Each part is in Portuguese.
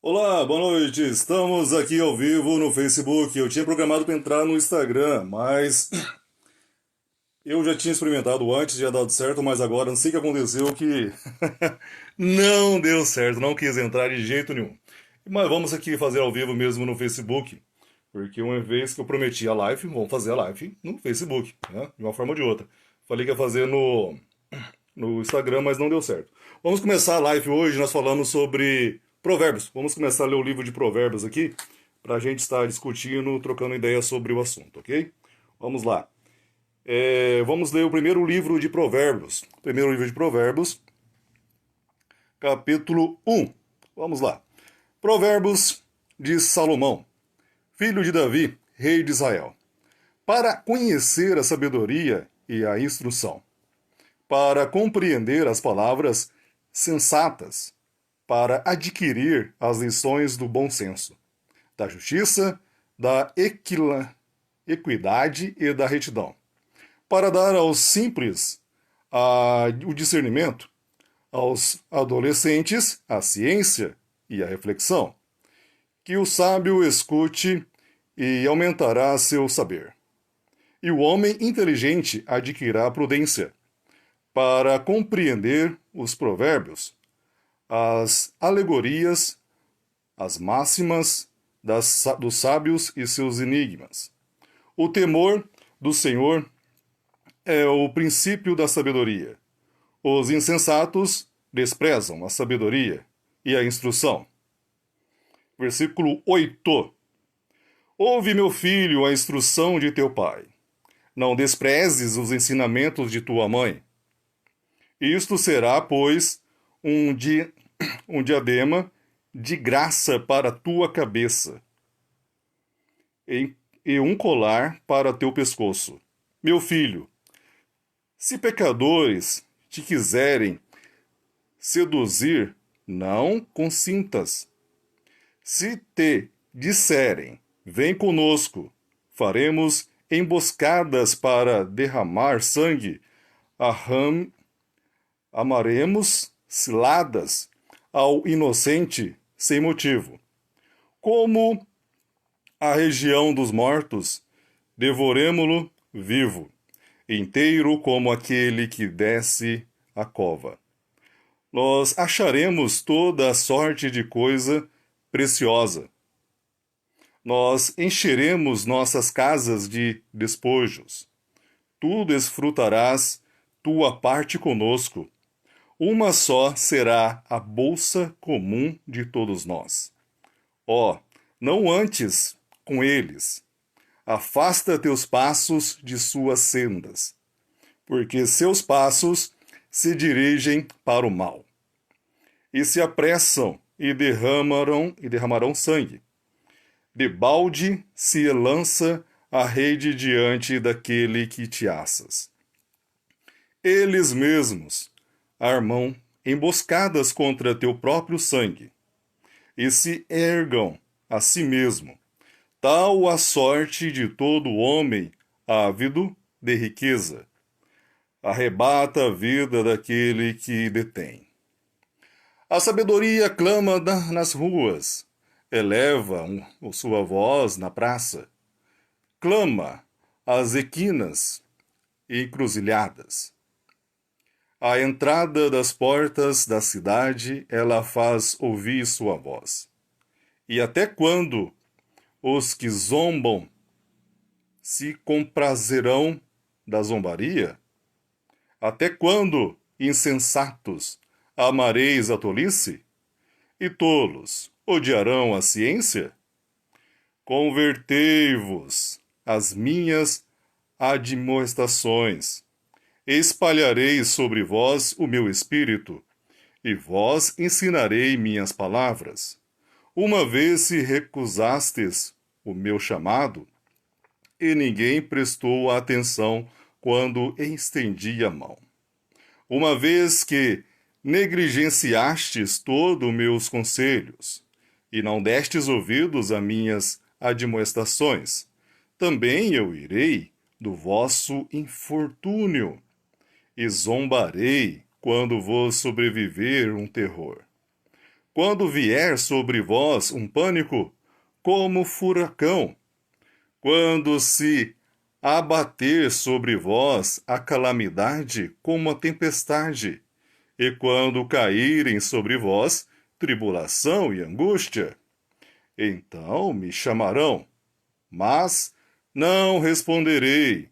Olá, boa noite. Estamos aqui ao vivo no Facebook. Eu tinha programado para entrar no Instagram, mas eu já tinha experimentado antes, já dado certo, mas agora não sei o que aconteceu que não deu certo, não quis entrar de jeito nenhum. Mas vamos aqui fazer ao vivo mesmo no Facebook, porque uma vez que eu prometi a live, vamos fazer a live no Facebook, né? De uma forma ou de outra. Falei que ia fazer no Instagram, mas não deu certo. Vamos começar a live hoje, nós falamos sobre provérbios. Vamos começar a ler o livro de provérbios aqui, para a gente estar discutindo, trocando ideias sobre o assunto, ok? Vamos lá. Vamos ler o primeiro livro de provérbios. Primeiro livro de provérbios, capítulo 1. Vamos lá. Provérbios de Salomão, filho de Davi, rei de Israel. Para conhecer a sabedoria e a instrução, para compreender as palavras sensatas, para adquirir as lições do bom senso, da justiça, da equidade e da retidão, para dar aos simples o discernimento, aos adolescentes a ciência e a reflexão, que o sábio escute e aumentará seu saber, e o homem inteligente adquirirá prudência, para compreender os provérbios, as alegorias, as máximas dos sábios e seus enigmas. O temor do Senhor é o princípio da sabedoria. Os insensatos desprezam a sabedoria e a instrução. Versículo 8. Ouve, meu filho, a instrução de teu pai. Não desprezes os ensinamentos de tua mãe. Isto será, pois, um diadema de graça para a tua cabeça e um colar para teu pescoço. Meu filho, se pecadores te quiserem seduzir, não consintas. Se te disserem, vem conosco, faremos emboscadas para derramar sangue, amaremos ciladas ao inocente sem motivo. Como a região dos mortos, devoremo-lo vivo, inteiro como aquele que desce a cova. Nós acharemos toda a sorte de coisa preciosa. Nós encheremos nossas casas de despojos. Tu desfrutarás tua parte conosco. Uma só será a bolsa comum de todos nós. Ó, não antes com eles. Afasta teus passos de suas sendas, porque seus passos se dirigem para o mal. E se apressam e derramarão sangue. Debalde se lança a rede diante daquele que te assas. Eles mesmos armam emboscadas contra teu próprio sangue, e se ergam a si mesmo. Tal a sorte de todo homem ávido de riqueza. Arrebata a vida daquele que detém. A sabedoria clama nas ruas, eleva sua voz na praça. Clama às esquinas e encruzilhadas. À entrada das portas da cidade, ela faz ouvir sua voz. E até quando os que zombam se comprazerão da zombaria? Até quando, insensatos, amareis a tolice? E tolos odiarão a ciência? Convertei-vos às minhas admoestações. Espalharei sobre vós o meu espírito, e vós ensinarei minhas palavras. Uma vez se recusastes o meu chamado, e ninguém prestou atenção quando estendi a mão. Uma vez que negligenciastes todos os meus conselhos, e não destes ouvidos a minhas admoestações, também eu irei do vosso infortúnio, e zombarei quando vos sobreviver um terror. Quando vier sobre vós um pânico, como furacão, quando se abater sobre vós a calamidade como a tempestade, e quando caírem sobre vós tribulação e angústia, então me chamarão, mas não responderei.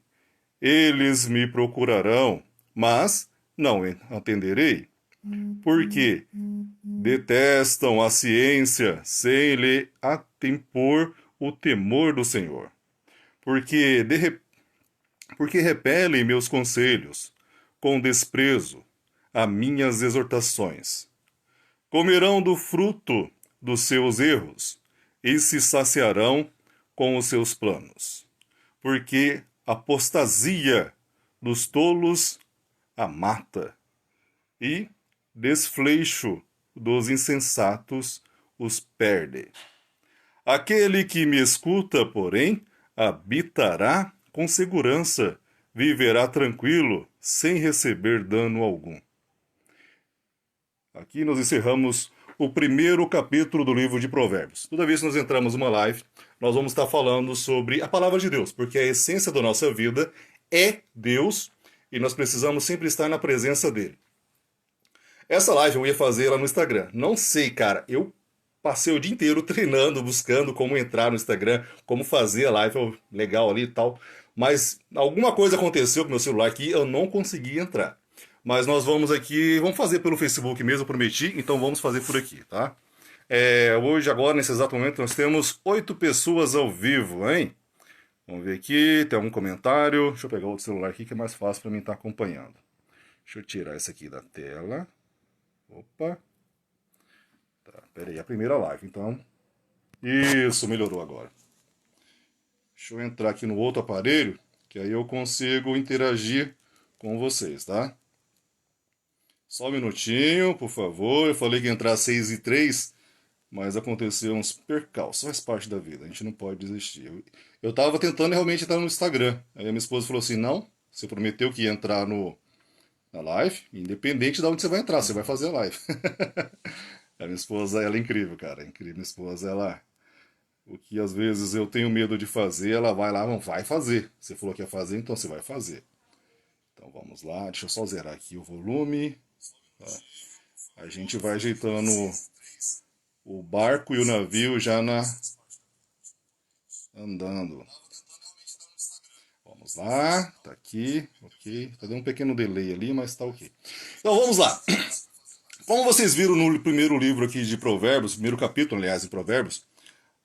Eles me procurarão, mas não atenderei, porque detestam a ciência sem lhe atempor o temor do Senhor. Porque, porque repelem meus conselhos, com desprezo, a minhas exortações. Comerão do fruto dos seus erros e se saciarão com os seus planos. Porque apostasia dos tolos a mata e desfleixo dos insensatos os perde. Aquele que me escuta, porém, habitará com segurança, viverá tranquilo, sem receber dano algum. Aqui nós encerramos o primeiro capítulo do livro de Provérbios. Toda vez que nós entramos numa live, nós vamos estar falando sobre a palavra de Deus, porque a essência da nossa vida é Deus e nós precisamos sempre estar na presença dele. Essa live eu ia fazer lá no Instagram. Não sei, cara, eu passei o dia inteiro treinando, buscando como entrar no Instagram, como fazer a live legal ali e tal. Mas alguma coisa aconteceu com meu celular aqui, eu não consegui entrar. Mas nós vamos aqui, vamos fazer pelo Facebook mesmo, eu prometi, então vamos fazer por aqui, tá? Hoje, agora, nesse exato momento, nós temos 8 pessoas ao vivo, hein? Vamos ver aqui, tem algum comentário. Deixa eu pegar outro celular aqui que é mais fácil para mim estar acompanhando. Deixa eu tirar esse aqui da tela. Opa. Tá, pera aí, a primeira live, então. Isso, melhorou agora. Deixa eu entrar aqui no outro aparelho, que aí eu consigo interagir com vocês, tá? Só um minutinho, por favor. Eu falei que ia entrar às 6h03, mas aconteceu uns percalços. Faz parte da vida, a gente não pode desistir. Eu tava tentando realmente entrar no Instagram. Aí a minha esposa falou assim, não, você prometeu que ia entrar na live, independente de onde você vai entrar, você vai fazer a live. A minha esposa, ela é incrível, cara, é incrível. Minha esposa, ela... O que às vezes eu tenho medo de fazer, ela vai lá, não vai fazer. Você falou que ia fazer, então você vai fazer. Então vamos lá, deixa eu só zerar aqui o volume. Tá? A gente vai ajeitando o barco e o navio já andando. Vamos lá, tá aqui, ok. Tá dando um pequeno delay ali, mas tá ok. Então vamos lá. Como vocês viram no primeiro livro aqui de Provérbios, primeiro capítulo, aliás, de Provérbios,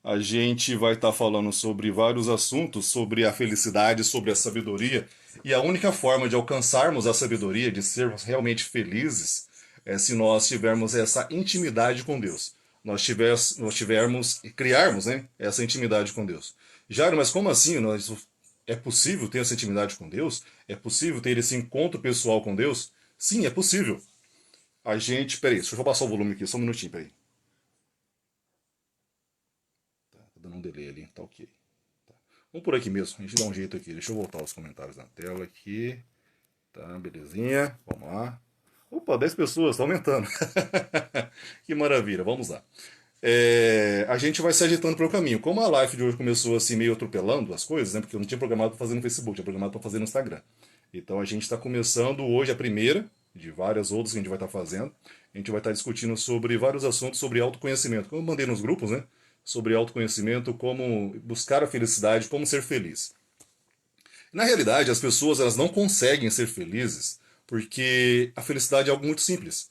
a gente vai estar falando sobre vários assuntos, sobre a felicidade, sobre a sabedoria. E a única forma de alcançarmos a sabedoria, de sermos realmente felizes, é se nós tivermos essa intimidade com Deus. Nós tivermos e criarmos, né, essa intimidade com Deus. Jairo, mas como assim? É possível ter essa intimidade com Deus? É possível ter esse encontro pessoal com Deus? Sim, é possível. A gente. Peraí, deixa eu passar o volume aqui, só um minutinho, peraí. Tá dando um delay ali, tá ok. Tá. Vamos por aqui mesmo, a gente dá um jeito aqui. Deixa eu voltar os comentários na tela aqui. Tá, belezinha. Vamos lá. Opa, 10 pessoas, tá aumentando. Que maravilha, vamos lá. A gente vai se agitando pelo caminho. Como a live de hoje começou assim, meio atropelando as coisas, né? Porque eu não tinha programado para fazer no Facebook, tinha programado para fazer no Instagram. Então a gente está começando hoje a primeira de várias outras que a gente vai estar fazendo. A gente vai estar discutindo sobre vários assuntos sobre autoconhecimento. Como eu mandei nos grupos, né? Sobre autoconhecimento, como buscar a felicidade, como ser feliz. Na realidade, as pessoas elas não conseguem ser felizes porque a felicidade é algo muito simples.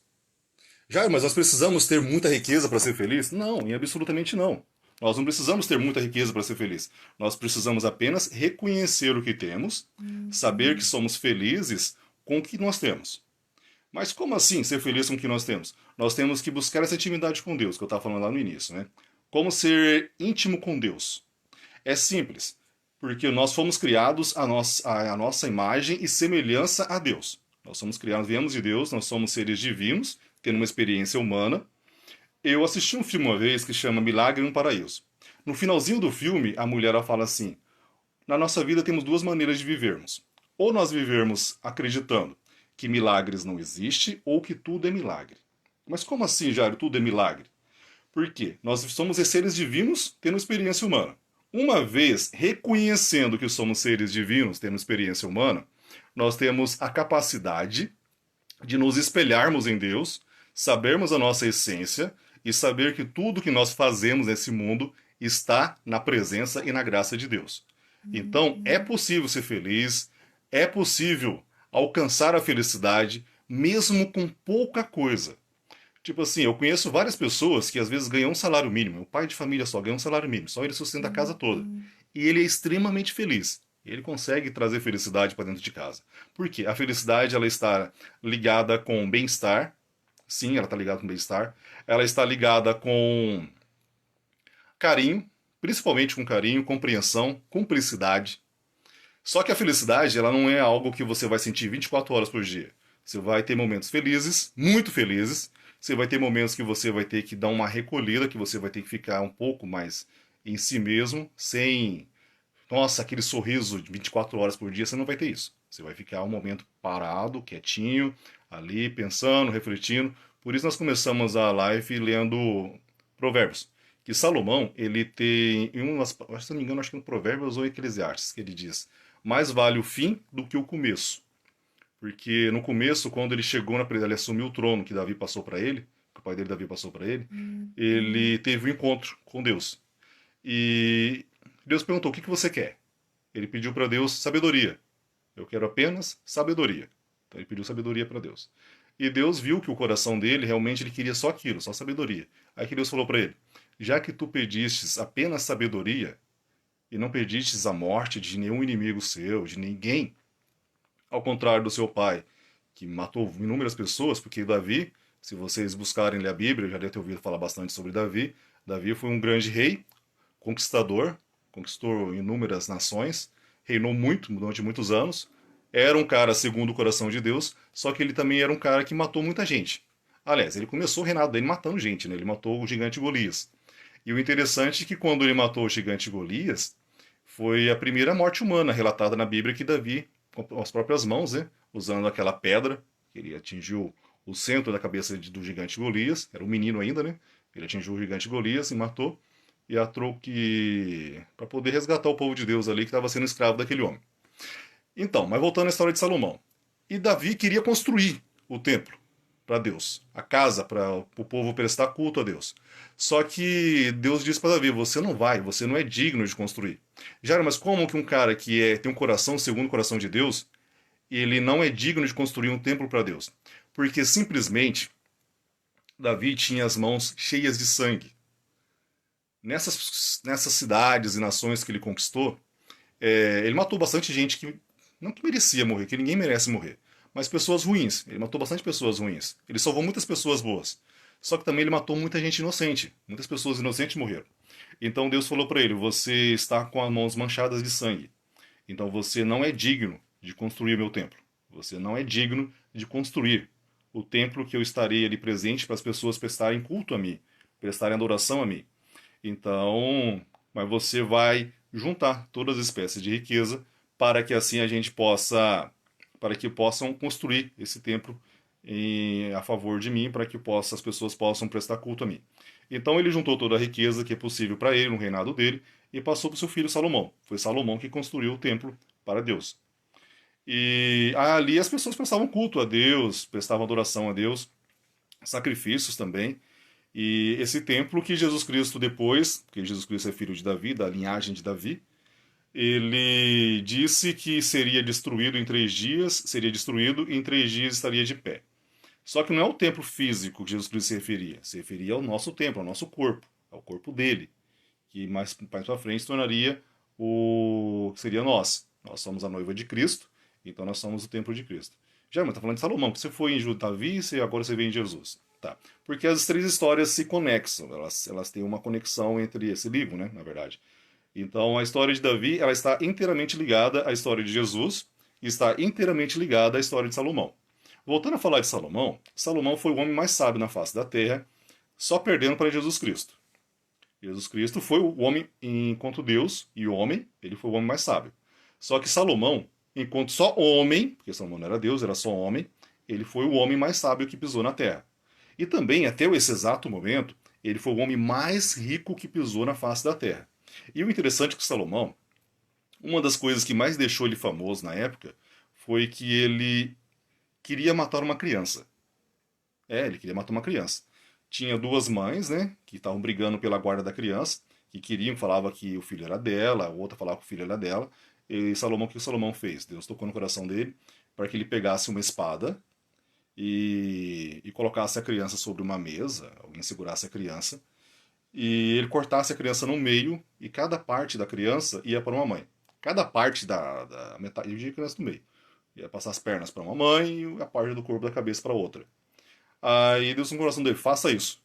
Jair, mas nós precisamos ter muita riqueza para ser feliz? Não, absolutamente não. Nós não precisamos ter muita riqueza para ser feliz. Nós precisamos apenas reconhecer o que temos, saber que somos felizes com o que nós temos. Mas como assim ser feliz com o que nós temos? Nós temos que buscar essa intimidade com Deus, que eu estava falando lá no início, né? Como ser íntimo com Deus? É simples, porque nós fomos criados à nossa imagem e semelhança a Deus. Nós somos criados, viemos de Deus, nós somos seres divinos, tendo uma experiência humana. Eu assisti um filme uma vez que chama Milagre no Paraíso. No finalzinho do filme, a mulher ela fala assim: na nossa vida temos duas maneiras de vivermos. Ou nós vivermos acreditando que milagres não existem, ou que tudo é milagre. Mas como assim, Jairo, tudo é milagre? Por quê? Nós somos seres divinos tendo experiência humana. Uma vez reconhecendo que somos seres divinos tendo experiência humana, nós temos a capacidade de nos espelharmos em Deus, sabermos a nossa essência e saber que tudo que nós fazemos nesse mundo está na presença e na graça de Deus. Então, é possível ser feliz, é possível alcançar a felicidade, mesmo com pouca coisa. Tipo assim, eu conheço várias pessoas que às vezes ganham um salário mínimo. O pai de família só ganha um salário mínimo, só ele sustenta a casa toda. E ele é extremamente feliz. Ele consegue trazer felicidade para dentro de casa. Por quê? A felicidade ela está ligada com bem-estar. Sim, ela está ligada com bem-estar. Ela está ligada com carinho, principalmente com carinho, compreensão, cumplicidade. Só que a felicidade, ela não é algo que você vai sentir 24 horas por dia. Você vai ter momentos felizes, muito felizes. Você vai ter momentos que você vai ter que dar uma recolhida, que você vai ter que ficar um pouco mais em si mesmo, sem, nossa, aquele sorriso de 24 horas por dia, você não vai ter isso. Você vai ficar um momento parado, quietinho, ali, pensando, refletindo. Por isso nós começamos a live lendo Provérbios. Que Salomão, ele tem, em umas, se não me engano, acho que no Provérbios ou Eclesiastes, que ele diz: mais vale o fim do que o começo. Porque no começo, quando ele chegou ele assumiu o trono que Davi passou para ele, que o pai dele Davi passou para ele teve um encontro com Deus. E Deus perguntou: o que você quer? Ele pediu para Deus sabedoria. Eu quero apenas sabedoria. Então ele pediu sabedoria para Deus. E Deus viu que o coração dele realmente ele queria só aquilo, só sabedoria. Aí que Deus falou para ele: já que tu pedistes apenas sabedoria e não pedistes a morte de nenhum inimigo seu, de ninguém, ao contrário do seu pai, que matou inúmeras pessoas, porque Davi, se vocês buscarem ler a Bíblia, já deve ter ouvido falar bastante sobre Davi. Davi foi um grande rei, conquistador, conquistou inúmeras nações, reinou muito durante muitos anos. Era um cara segundo o coração de Deus, só que ele também era um cara que matou muita gente. Aliás, ele começou o reinado dele matando gente, né? Ele matou o gigante Golias. E o interessante é que quando ele matou o gigante Golias, foi a primeira morte humana relatada na Bíblia que Davi, com as próprias mãos, né, usando aquela pedra, que ele atingiu o centro da cabeça do gigante Golias, era um menino ainda, né? Ele atingiu o gigante Golias e matou, e a troque para poder resgatar o povo de Deus ali que estava sendo escravo daquele homem. Então, mas voltando à história de Salomão. E Davi queria construir o templo para Deus, a casa para o povo prestar culto a Deus. Só que Deus disse para Davi: você não vai, você não é digno de construir. Já, mas como que um cara que tem um coração segundo o coração de Deus, ele não é digno de construir um templo para Deus? Porque simplesmente Davi tinha as mãos cheias de sangue. Nessas cidades e nações que ele conquistou, ele matou bastante gente que não que merecia morrer, que ninguém merece morrer, mas pessoas ruins. Ele matou bastante pessoas ruins. Ele salvou muitas pessoas boas. Só que também ele matou muita gente inocente. Muitas pessoas inocentes morreram. Então Deus falou para ele: você está com as mãos manchadas de sangue. Então você não é digno de construir o meu templo. Você não é digno de construir o templo que eu estarei ali presente para as pessoas prestarem culto a mim, prestarem adoração a mim. Então, mas você vai juntar todas as espécies de riqueza para que assim a gente possa, para que possam construir esse templo a favor de mim, para que as pessoas possam prestar culto a mim. Então ele juntou toda a riqueza que é possível para ele no reinado dele e passou para o seu filho Salomão. Foi Salomão que construiu o templo para Deus. E ali as pessoas prestavam culto a Deus, prestavam adoração a Deus, sacrifícios também. E esse templo que Jesus Cristo depois, porque Jesus Cristo é filho de Davi, da linhagem de Davi, ele disse que seria destruído em 3 dias, seria destruído e em 3 dias estaria de pé. Só que não é o templo físico que Jesus Cristo se referia ao nosso templo, ao nosso corpo, ao corpo dele, que mais para frente se tornaria o que seria nós. Nós somos a noiva de Cristo, então nós somos o templo de Cristo. Já, mas está falando de Salomão, que você foi em Davi e agora você vem em Jesus. Tá. Porque as 3 histórias se conexam, elas têm uma conexão entre esse livro, né, na verdade. Então a história de Davi ela está inteiramente ligada à história de Jesus e está inteiramente ligada à história de Salomão. Voltando a falar de Salomão, Salomão foi o homem mais sábio na face da terra, só perdendo para Jesus Cristo. Jesus Cristo foi o homem, enquanto Deus e homem, ele foi o homem mais sábio. Só que Salomão, enquanto só homem, porque Salomão não era Deus, era só homem, ele foi o homem mais sábio que pisou na terra. E também, até esse exato momento, Ele foi o homem mais rico que pisou na face da terra. E o interessante é que Salomão, uma das coisas que mais deixou ele famoso na época foi que ele queria matar uma criança. Ele queria matar uma criança. Tinha duas mães, né, que estavam brigando pela guarda da criança, que queriam, falava que o filho era dela, a outra falava que o filho era dela. E Salomão, o que Salomão fez? Deus tocou no coração dele para que ele pegasse uma espada e colocasse a criança sobre uma mesa, alguém segurasse a criança, e ele cortasse a criança no meio e cada parte da criança ia para uma mãe. Cada parte da metade, eu diria criança no meio. Ia passar as pernas para uma mãe e a parte do corpo da cabeça para outra. Aí Deus no coração dele, faça isso.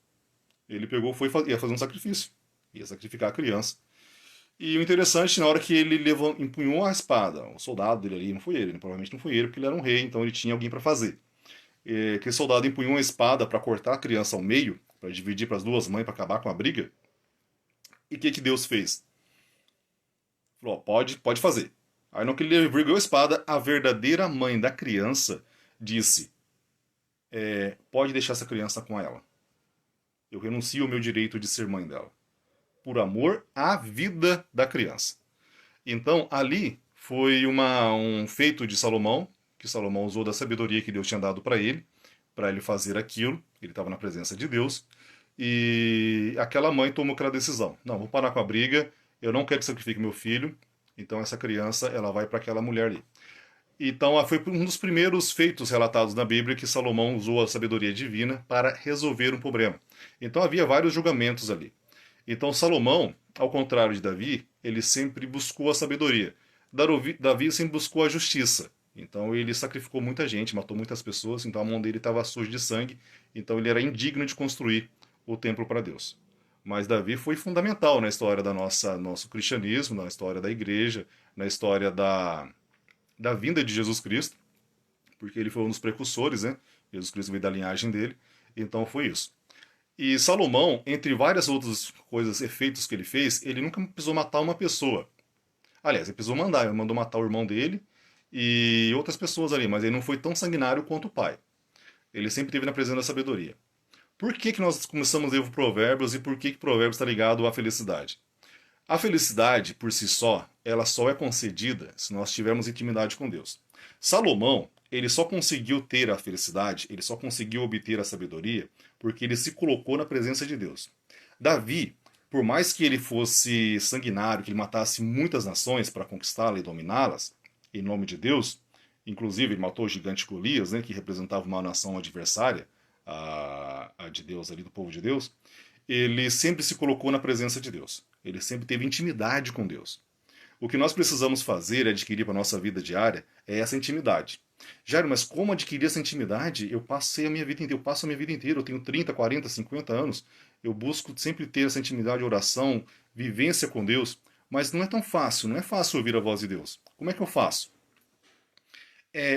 Ele pegou, ia fazer um sacrifício. Ia sacrificar a criança. E o interessante, na hora que ele empunhou a espada, o soldado dele ali, não foi ele, né? Provavelmente não foi ele, porque ele era um rei, então ele tinha alguém para fazer. Aquele soldado empunhou uma espada para cortar a criança ao meio, para dividir para as duas mães, para acabar com a briga. E o que Deus fez? Falou, ó, pode fazer. Aí no que ele ergueu a espada, a verdadeira mãe da criança disse, pode deixar essa criança com ela. Eu renuncio ao meu direito de ser mãe dela. Por amor à vida da criança. Então, ali foi um feito de Salomão, que Salomão usou da sabedoria que Deus tinha dado para ele fazer aquilo. Ele estava na presença de Deus. E aquela mãe tomou aquela decisão. Não, vou parar com a briga, eu não quero que sacrifique meu filho, então essa criança ela vai para aquela mulher ali. Então foi um dos primeiros feitos relatados na Bíblia que Salomão usou a sabedoria divina para resolver um problema. Então havia vários julgamentos ali. Então Salomão, ao contrário de Davi, ele sempre buscou a sabedoria. Davi sempre buscou a justiça. Então ele sacrificou muita gente, matou muitas pessoas, então a mão dele estava suja de sangue, então ele era indigno de construir o templo para Deus. Mas Davi foi fundamental na história da nosso cristianismo, na história da igreja, na história da vinda de Jesus Cristo, porque ele foi um dos precursores, né? Jesus Cristo veio da linhagem dele, então foi isso. E Salomão, entre várias outras coisas, efeitos que ele fez, ele nunca precisou matar uma pessoa. Aliás, ele precisou ele mandou matar o irmão dele e outras pessoas ali, mas ele não foi tão sanguinário quanto o pai. Ele sempre esteve na presença da sabedoria. Por que nós começamos a ler o Provérbios e por que Provérbios está ligado à felicidade? A felicidade, por si só, ela só é concedida se nós tivermos intimidade com Deus. Salomão, ele só conseguiu ter a felicidade, ele só conseguiu obter a sabedoria, porque ele se colocou na presença de Deus. Davi, por mais que ele fosse sanguinário, que ele matasse muitas nações para conquistá-las e dominá-las, em nome de Deus, inclusive ele matou o gigante Golias, né, que representava uma nação adversária, a de Deus ali, do povo de Deus, ele sempre se colocou na presença de Deus. Ele sempre teve intimidade com Deus. O que nós precisamos fazer e adquirir para a nossa vida diária é essa intimidade. Jairo, mas como adquirir essa intimidade? Eu passei a minha vida inteira, eu passo a minha vida inteira, eu tenho 30, 40, 50 anos, eu busco sempre ter essa intimidade, oração, vivência com Deus, mas não é tão fácil, não é fácil ouvir a voz de Deus. Como é que eu faço?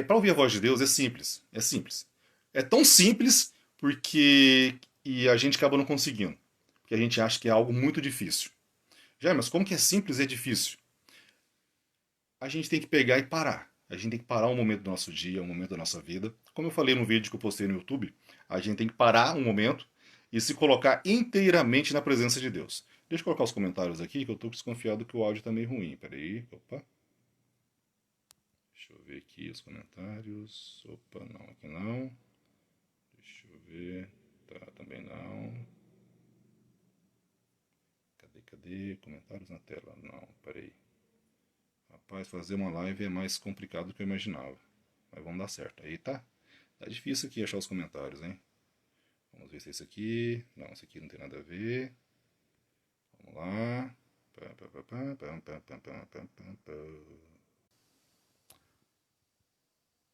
Para ouvir a voz de Deus é simples, é simples. É tão simples porque e a gente acaba não conseguindo, porque a gente acha que é algo muito difícil. Já, mas como que é simples e é difícil? A gente tem que pegar e parar. A gente tem que parar um momento do nosso dia, um momento da nossa vida. Como eu falei no vídeo que eu postei no YouTube, a gente tem que parar um momento e se colocar inteiramente na presença de Deus. Deixa eu colocar os comentários aqui, que eu estou desconfiado que o áudio está meio ruim. Peraí, opa. Deixa eu ver aqui os comentários. Opa, não, aqui não. Deixa eu ver. Tá, também não. Cadê? Comentários na tela. Não, peraí. Rapaz, fazer uma live é mais complicado do que eu imaginava. Mas vamos dar certo. Aí tá. Tá difícil aqui achar os comentários, hein? Vamos ver se é esse aqui. Não, esse aqui não tem nada a ver. Vamos lá.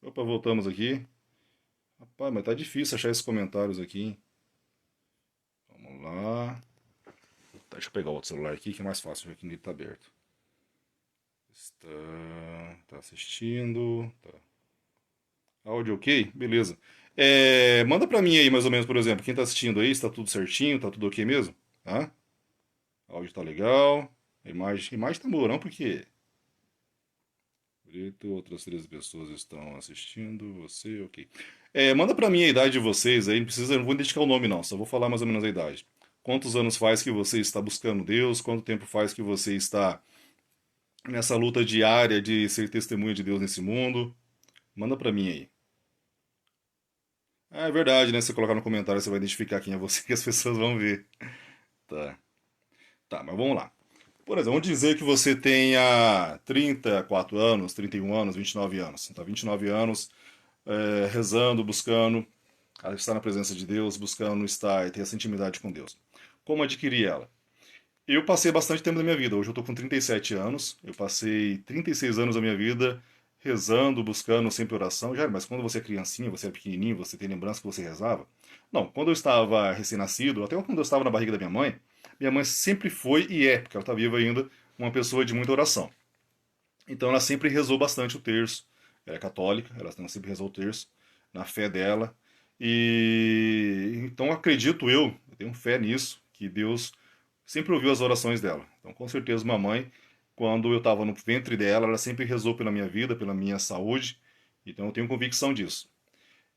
Opa, voltamos aqui. Rapaz, mas tá difícil achar esses comentários aqui, hein? Vamos lá. Deixa eu pegar o outro celular aqui que é mais fácil, já que ele tá aberto. Tá assistindo. Tá. Áudio ok? Beleza. Manda pra mim aí, mais ou menos, por exemplo, quem tá assistindo aí, se tá tudo certinho, tá tudo ok mesmo? Tá? Áudio tá legal. Imagem tá boa, não porque preto, outras três pessoas estão assistindo, você, ok. Manda pra mim a idade de vocês aí, não precisa, não vou identificar o nome não, só vou falar mais ou menos a idade. Quantos anos faz que você está buscando Deus? Quanto tempo faz que você está nessa luta diária de ser testemunha de Deus nesse mundo? Manda pra mim aí. Ah, é verdade, né? Se você colocar no comentário, você vai identificar quem é você que as pessoas vão ver. Tá. Tá, mas vamos lá. Por exemplo, vamos dizer que você tenha 34 anos, 31 anos, 29 anos. Então, 29 anos, rezando, buscando estar na presença de Deus, buscando estar e ter essa intimidade com Deus. Como adquirir ela? Eu passei bastante tempo da minha vida. Hoje eu estou com 37 anos. Eu passei 36 anos da minha vida rezando, buscando, sempre oração. Já, mas quando você é criancinha, você é pequenininho, você tem lembrança que você rezava? Não, quando eu estava recém-nascido, até quando eu estava na barriga da minha mãe sempre foi e é, porque ela está viva ainda, uma pessoa de muita oração. Então ela sempre rezou bastante o terço. Ela é católica, ela sempre rezou o terço na fé dela. E então acredito eu tenho fé nisso, que Deus sempre ouviu as orações dela. Então, com certeza, mamãe, quando eu estava no ventre dela, ela sempre rezou pela minha vida, pela minha saúde. Então, eu tenho convicção disso.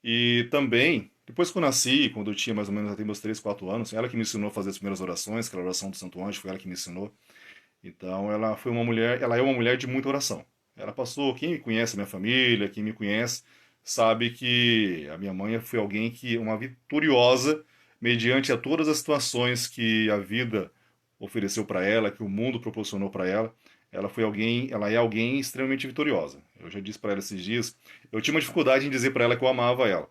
E também, depois que eu nasci, quando eu tinha mais ou menos até meus 3, 4 anos, ela que me ensinou a fazer as primeiras orações, aquela oração do Santo Anjo, foi ela que me ensinou. Então, ela foi uma mulher, ela é uma mulher de muita oração. Ela passou, quem me conhece, minha família, quem me conhece, sabe que a minha mãe foi alguém que, uma vitoriosa, mediante a todas as situações que a vida ofereceu para ela, que o mundo proporcionou para ela. Ela foi alguém, ela é alguém extremamente vitoriosa. Eu já disse para ela esses dias, eu tinha uma dificuldade em dizer para ela que eu amava ela.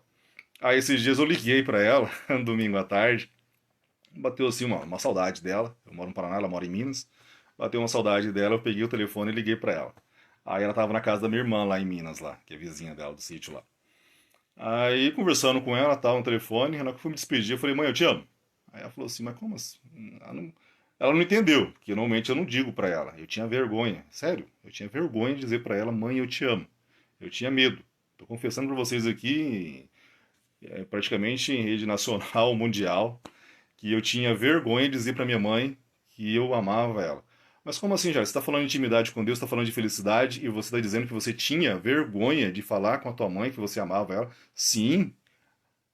Aí esses dias eu liguei para ela, domingo à tarde, bateu assim uma saudade dela. Eu moro no Paraná, ela mora em Minas. Bateu uma saudade dela, eu peguei o telefone e liguei para ela. Aí ela tava na casa da minha irmã lá em Minas, lá, que é vizinha dela do sítio lá. Aí conversando com ela, tal, no telefone, na hora que eu fui me despedir, eu falei, mãe, eu te amo. Aí ela falou assim, mas como assim? Ela não entendeu, porque normalmente eu não digo pra ela. Eu tinha vergonha, sério, eu tinha vergonha de dizer pra ela, mãe, eu te amo. Eu tinha medo. Tô confessando pra vocês aqui, praticamente em rede nacional, mundial, que eu tinha vergonha de dizer pra minha mãe que eu amava ela. Mas como assim, já? Você está falando de intimidade com Deus, está falando de felicidade e você está dizendo que você tinha vergonha de falar com a tua mãe que você amava ela? Sim,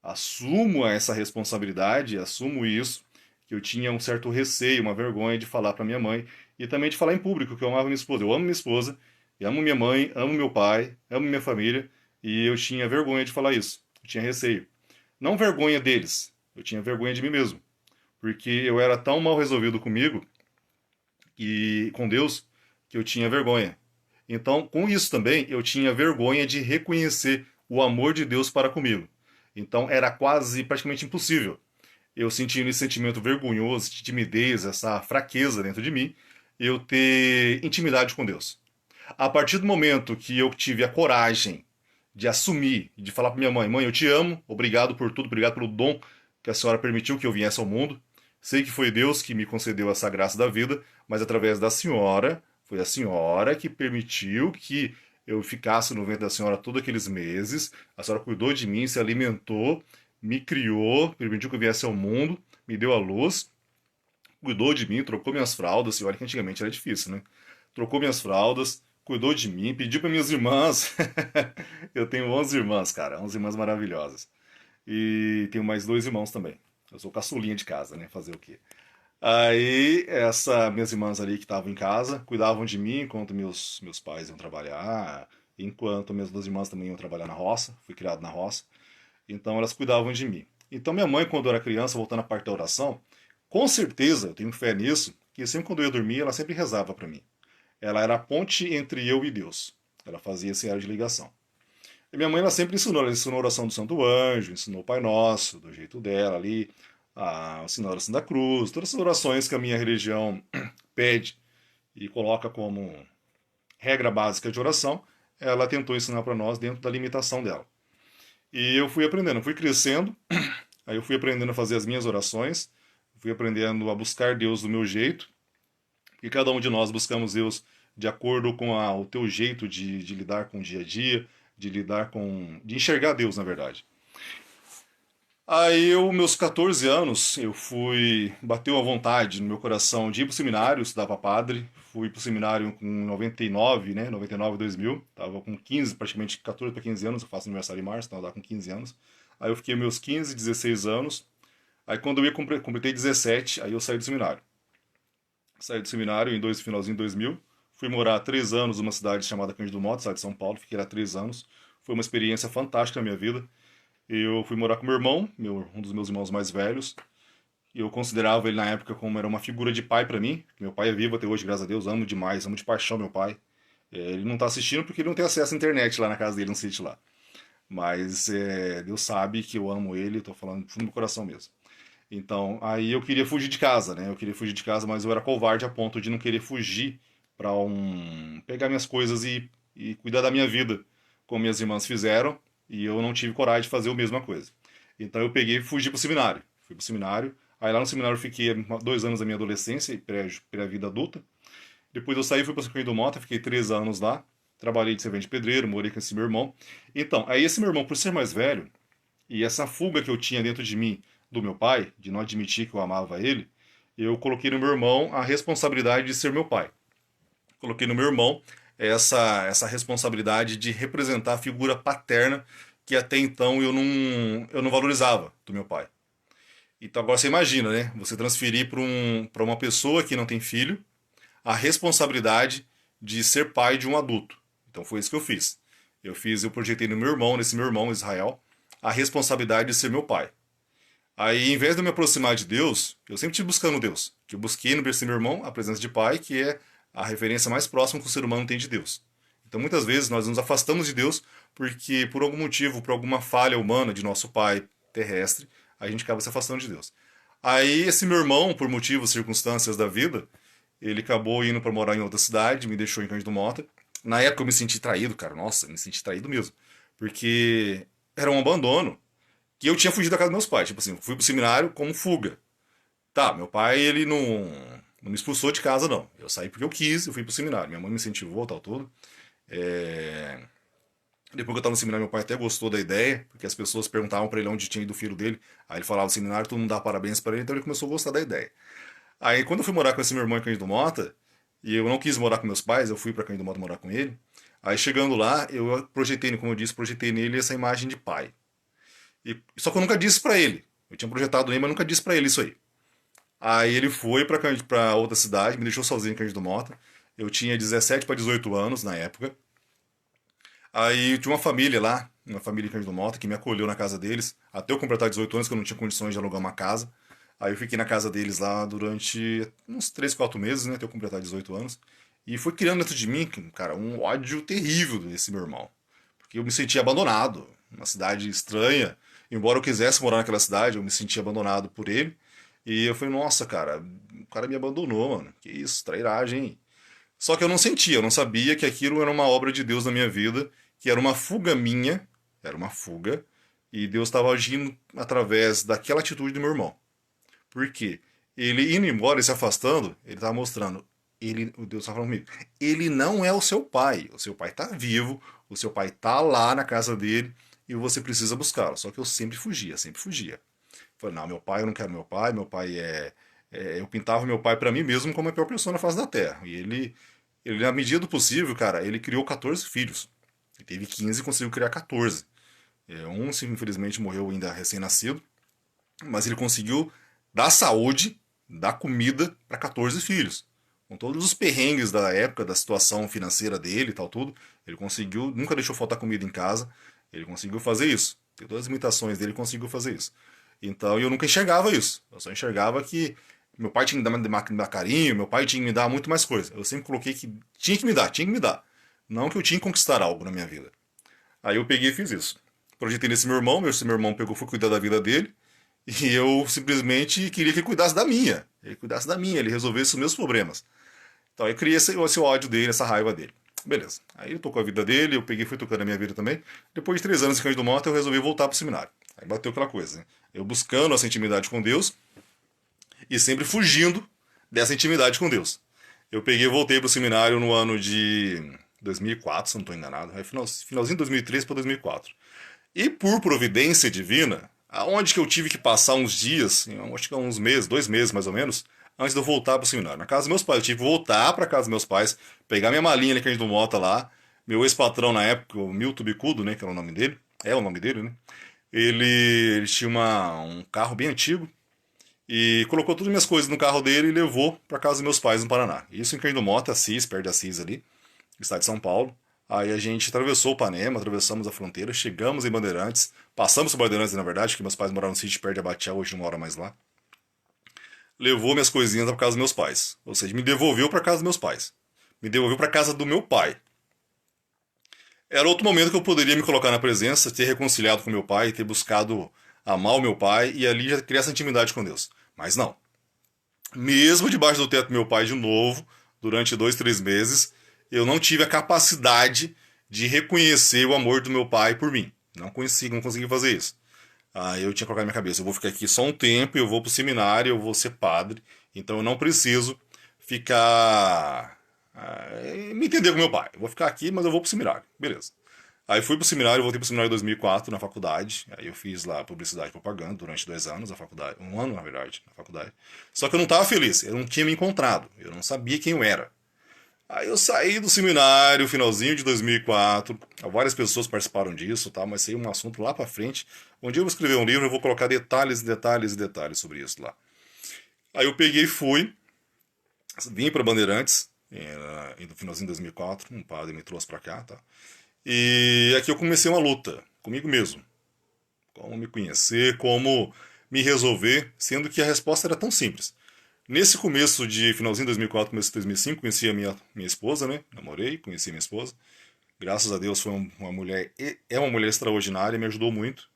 assumo essa responsabilidade, assumo isso, que eu tinha um certo receio, uma vergonha de falar para minha mãe e também de falar em público que eu amava minha esposa. Eu amo minha esposa, eu amo minha mãe, amo meu pai, amo minha família e eu tinha vergonha de falar isso. Eu tinha receio. Não vergonha deles, eu tinha vergonha de mim mesmo, porque eu era tão mal resolvido comigo e com Deus que eu tinha vergonha. Então, com isso também, eu tinha vergonha de reconhecer o amor de Deus para comigo. Então, era quase, praticamente impossível eu sentindo esse sentimento vergonhoso, de timidez, essa fraqueza dentro de mim, eu ter intimidade com Deus. A partir do momento que eu tive a coragem de assumir, de falar para minha mãe, mãe, eu te amo, obrigado por tudo, obrigado pelo dom que a senhora permitiu que eu viesse ao mundo. Sei que foi Deus que me concedeu essa graça da vida, mas através da senhora, foi a senhora que permitiu que eu ficasse no ventre da senhora todos aqueles meses. A senhora cuidou de mim, se alimentou, me criou, permitiu que eu viesse ao mundo, me deu a luz, cuidou de mim, trocou minhas fraldas. E olha que antigamente era difícil, né? Trocou minhas fraldas, cuidou de mim, pediu para minhas irmãs. Eu tenho 11 irmãs, cara, 11 irmãs maravilhosas. E tenho mais 2 irmãos também. Eu sou caçulinha de casa, né? Fazer o quê? Aí, minhas irmãs ali que estavam em casa, cuidavam de mim enquanto meus pais iam trabalhar, enquanto minhas 2 irmãs também iam trabalhar na roça, fui criado na roça. Então elas cuidavam de mim. Então minha mãe, quando eu era criança, voltando à parte da oração, com certeza, eu tenho fé nisso, que sempre quando eu ia dormir, ela sempre rezava para mim. Ela era a ponte entre eu e Deus. Ela fazia esse elo de ligação. E minha mãe ela sempre ensinou, ela ensinou a oração do Santo Anjo, ensinou o Pai Nosso, do jeito dela ali, ensinou a oração da cruz, todas essas orações que a minha religião pede e coloca como regra básica de oração, ela tentou ensinar para nós dentro da limitação dela. E eu fui aprendendo, fui crescendo, aí eu fui aprendendo a fazer as minhas orações, fui aprendendo a buscar Deus do meu jeito, e cada um de nós buscamos Deus de acordo com o teu jeito de lidar com o dia a dia, de lidar com. De enxergar Deus, na verdade. Aí eu, meus 14 anos, eu fui. Bateu a vontade no meu coração de ir pro seminário, estudar para padre. Fui pro seminário com 99, né? 99, 2000. Tava com 15, praticamente 14 para 15 anos. Eu faço aniversário em março, então eu tava com 15 anos. Aí eu fiquei meus 15, 16 anos. Aí quando eu ia completei 17, aí eu saí do seminário. Saí do seminário finalzinho de 2000. Fui morar 3 anos numa cidade chamada Cândido Mota, cidade de São Paulo. Fiquei lá 3 anos. Foi uma experiência fantástica na minha vida. Eu fui morar com meu irmão, um dos meus irmãos mais velhos. Eu considerava ele na época como era uma figura de pai para mim. Meu pai é vivo até hoje, graças a Deus. Amo demais, amo de paixão meu pai. Ele não tá assistindo porque ele não tem acesso à internet lá na casa dele, no sítio lá. Mas Deus sabe que eu amo ele, tô falando do fundo do meu coração mesmo. Então, aí eu queria fugir de casa, né? Eu queria fugir de casa, mas eu era covarde a ponto de não querer fugir para pegar minhas coisas e cuidar da minha vida, como minhas irmãs fizeram, e eu não tive coragem de fazer a mesma coisa. Então eu peguei e fugi pro seminário. Fui pro seminário. Aí lá no seminário eu fiquei 2 anos da minha adolescência e pré-vida adulta. Depois eu saí, fui para o Circuito do Mota, fiquei 3 anos lá. Trabalhei de servente de pedreiro, morei com esse meu irmão. Então, aí esse meu irmão, por ser mais velho, e essa fuga que eu tinha dentro de mim do meu pai, de não admitir que eu amava ele, eu coloquei no meu irmão a responsabilidade de ser meu pai. Coloquei no meu irmão essa responsabilidade de representar a figura paterna que até então eu não valorizava do meu pai. Então agora você imagina, né? Você transferir para uma pessoa que não tem filho a responsabilidade de ser pai de um adulto. Então foi isso que eu fiz. Eu projetei no meu irmão, nesse meu irmão Israel, a responsabilidade de ser meu pai. Aí, em vez de eu me aproximar de Deus, eu sempre estive buscando Deus. Que eu busquei no berço do meu irmão a presença de pai, que é a referência mais próxima que o ser humano tem de Deus. Então, muitas vezes, nós nos afastamos de Deus porque, por algum motivo, por alguma falha humana de nosso pai terrestre, a gente acaba se afastando de Deus. Aí, esse meu irmão, por motivos, circunstâncias da vida, ele acabou indo para morar em outra cidade, me deixou em Cândido Mota. Na época eu me senti traído, cara. Nossa, me senti traído mesmo. Porque era um abandono que eu tinha fugido da casa dos meus pais. Tipo assim, fui pro seminário como fuga. Tá, meu pai, ele não me expulsou de casa, não. Eu saí porque eu quis, eu fui pro seminário. Minha mãe me incentivou, tal, tudo. É... Depois que eu tava no seminário, meu pai até gostou da ideia, porque as pessoas perguntavam pra ele onde tinha ido o filho dele. Aí ele falava no seminário, todo mundo dá parabéns pra ele, então ele começou a gostar da ideia. Aí quando eu fui morar com esse meu irmão em Cândido Mota, e eu não quis morar com meus pais, eu fui pra Cândido Mota morar com ele. Aí chegando lá, eu projetei, como eu disse, projetei nele essa imagem de pai. Só que eu nunca disse pra ele. Eu tinha projetado ele, mas nunca disse pra ele isso aí. Aí ele foi pra outra cidade, me deixou sozinho em Cândido Mota. Eu tinha 17 para 18 anos na época. Aí tinha uma família lá, uma família em Cândido Mota, que me acolheu na casa deles, até eu completar 18 anos, que eu não tinha condições de alugar uma casa. Aí eu fiquei na casa deles lá durante uns 3, 4 meses, né, até eu completar 18 anos. E foi criando dentro de mim, cara, um ódio terrível desse meu irmão. Porque eu me sentia abandonado, uma cidade estranha. Embora eu quisesse morar naquela cidade, eu me sentia abandonado por ele. E eu falei, nossa, cara, o cara me abandonou, mano. Que isso, trairagem, hein? Só que eu não sentia, eu não sabia que aquilo era uma obra de Deus na minha vida, que era uma fuga minha, era uma fuga, e Deus estava agindo através daquela atitude do meu irmão. Por quê? Ele indo embora e se afastando, ele estava mostrando, o Deus estava falando comigo, ele não é o seu pai está vivo, o seu pai está lá na casa dele, e você precisa buscá-lo. Só que eu sempre fugia, sempre fugia. Falei, não, meu pai, eu não quero meu pai eu pintava meu pai para mim mesmo como a pior pessoa na face da terra. E ele, na medida do possível, cara, ele criou 14 filhos. Ele teve 15 e conseguiu criar 14. Infelizmente, morreu ainda recém-nascido, mas ele conseguiu dar saúde, dar comida para 14 filhos. Com todos os perrengues da época, da situação financeira dele e tal, tudo, ele conseguiu, nunca deixou faltar comida em casa, ele conseguiu fazer isso. Tem todas as limitações dele, ele conseguiu fazer isso. Então eu nunca enxergava isso. Eu só enxergava que meu pai tinha que me dar carinho, meu pai tinha que me dar muito mais coisa. Eu sempre coloquei que tinha que me dar, tinha que me dar. Não que eu tinha que conquistar algo na minha vida. Aí eu peguei e fiz isso. Projetei nesse esse meu irmão pegou, foi cuidar da vida dele, e eu simplesmente queria que ele cuidasse da minha. Ele cuidasse da minha, ele resolvesse os meus problemas. Então eu criei esse ódio dele, essa raiva dele. Beleza. Aí ele tocou a vida dele, eu peguei e fui tocando a minha vida também. Depois de 3 anos em Cândido Mota, eu resolvi voltar pro seminário. Aí bateu aquela coisa, né? Eu buscando essa intimidade com Deus e sempre fugindo dessa intimidade com Deus. Eu peguei e voltei pro seminário no ano de 2004, se não estou enganado. É finalzinho de 2003 para 2004. E por providência divina, aonde que eu tive que passar uns dias, acho que uns meses, 2 meses mais ou menos, antes de eu voltar pro seminário. Na casa dos meus pais, eu tive que voltar pra casa dos meus pais, pegar minha malinha ali que a gente não Mota lá. Meu ex-patrão na época, o Milton Bicudo, né, que era o nome dele, é o nome dele, né? Ele tinha um carro bem antigo, e colocou todas as minhas coisas no carro dele e levou para casa dos meus pais no Paraná. Isso em Cândido Mota, Assis, perto de Assis ali, estado de São Paulo. Aí a gente atravessou o Panema, atravessamos a fronteira, chegamos em Bandeirantes, passamos por Bandeirantes, na verdade, que meus pais moraram no sítio perto de Abatiá, hoje não mora mais lá. Levou minhas coisinhas para casa dos meus pais, ou seja, me devolveu para casa dos meus pais. Me devolveu para casa do meu pai. Era outro momento que eu poderia me colocar na presença, ter reconciliado com meu pai, ter buscado amar o meu pai e ali já criar essa intimidade com Deus. Mas não. Mesmo debaixo do teto do meu pai de novo, durante 2, 3 meses, eu não tive a capacidade de reconhecer o amor do meu pai por mim. Não consegui fazer isso. Aí eu tinha que colocar na minha cabeça, eu vou ficar aqui só um tempo, eu vou pro seminário, eu vou ser padre, então eu não preciso ficar... me entender com meu pai. Eu vou ficar aqui, mas eu vou pro seminário. Beleza. Aí fui pro seminário, voltei pro seminário em 2004, na faculdade. Aí eu fiz lá publicidade e propaganda durante 2 anos, na faculdade. Um ano, na verdade, na faculdade. Só que eu não tava feliz, eu não tinha me encontrado. Eu não sabia quem eu era. Aí eu saí do seminário, finalzinho de 2004. Várias pessoas participaram disso, tá? Mas isso aí é um assunto lá pra frente. Um dia eu vou escrever um livro, eu vou colocar detalhes, detalhes e detalhes sobre isso lá. Aí eu peguei e fui, vim pra Bandeirantes, no finalzinho de 2004. Um padre me trouxe pra cá, tá? E aqui eu comecei uma luta comigo mesmo. Como me conhecer, como me resolver, sendo que a resposta era tão simples. Nesse começo de finalzinho de 2004, começo de 2005, conheci a minha esposa, né? Namorei, conheci minha esposa. Graças a Deus foi uma mulher, é uma mulher extraordinária, me ajudou muito.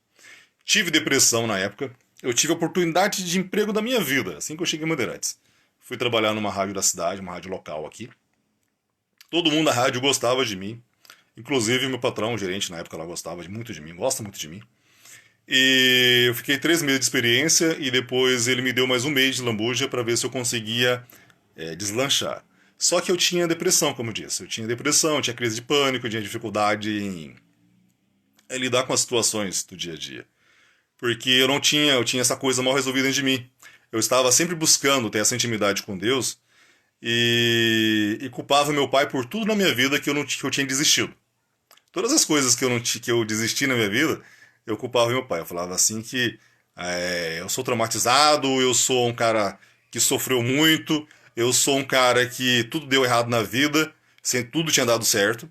Tive depressão na época. Eu tive a oportunidade de emprego da minha vida, assim que eu cheguei em Bandeirantes. Fui trabalhar numa rádio da cidade, uma rádio local aqui. Todo mundo da rádio gostava de mim. Inclusive meu patrão, o gerente na época, ela gostava muito de mim, gosta muito de mim. E eu fiquei 3 meses de experiência e depois ele me deu mais um mês de lambuja para ver se eu conseguia deslanchar. Só que eu tinha depressão, como eu disse. Eu tinha depressão, eu tinha crise de pânico, eu tinha dificuldade em lidar com as situações do dia a dia. Porque eu tinha essa coisa mal resolvida dentro de mim. Eu estava sempre buscando ter essa intimidade com Deus e culpava meu pai por tudo na minha vida que eu tinha desistido. Todas as coisas que eu desisti na minha vida, eu culpava meu pai. Eu falava assim que eu sou traumatizado, eu sou um cara que sofreu muito, eu sou um cara que tudo deu errado na vida, sem tudo tinha dado certo,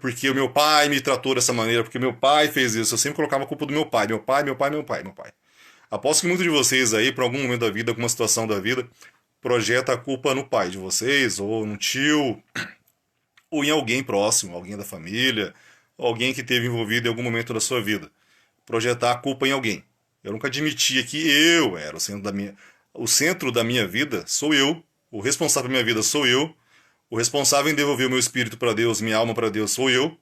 porque o meu pai me tratou dessa maneira, porque meu pai fez isso. Eu sempre colocava a culpa do meu pai, meu pai, meu pai, meu pai, meu pai. Aposto que muitos de vocês aí, por algum momento da vida, alguma situação da vida, projeta a culpa no pai de vocês, ou no tio, ou em alguém próximo, alguém da família, alguém que esteve envolvido em algum momento da sua vida. Projetar a culpa em alguém. Eu nunca admitia que eu era o centro da minha vida sou eu, o responsável da minha vida sou eu, o responsável em devolver o meu espírito para Deus, minha alma para Deus sou eu.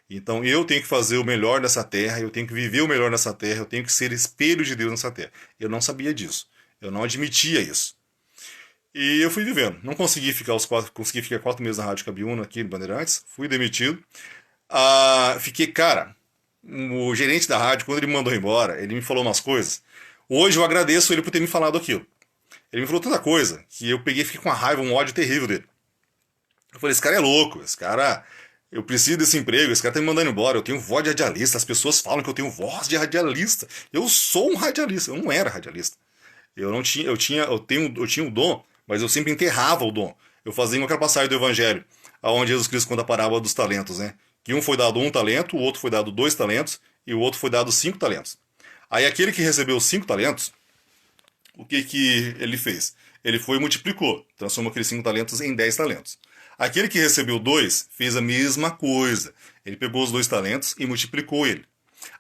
Então eu tenho que fazer o melhor nessa terra, eu tenho que viver o melhor nessa terra, eu tenho que ser espelho de Deus nessa terra. Eu não sabia disso. Eu não admitia isso. E eu fui vivendo. Não consegui ficar 4 meses na Rádio Cabiúna aqui em Bandeirantes, fui demitido. Fiquei, cara, o gerente da rádio, quando ele me mandou embora, ele me falou umas coisas. Hoje eu agradeço ele por ter me falado aquilo. Ele me falou tanta coisa que eu peguei e fiquei com uma raiva, um ódio terrível dele. Eu falei, esse cara é louco, esse cara. Eu preciso desse emprego, esse cara tá me mandando embora, eu tenho voz de radialista, as pessoas falam que eu tenho voz de radialista. Eu sou um radialista, eu não era radialista. Eu não tinha, eu tinha o dom, mas eu sempre enterrava o dom. Eu fazia uma passagem do Evangelho, aonde Jesus Cristo conta a parábola dos talentos, né? Que um foi dado 1 talento, o outro foi dado 2 talentos e o outro foi dado 5 talentos. Aí aquele que recebeu 5 talentos, o que ele fez? Ele foi e multiplicou, transformou aqueles 5 talentos em 10 talentos. Aquele que recebeu 2 fez a mesma coisa. Ele pegou os 2 talentos e multiplicou ele.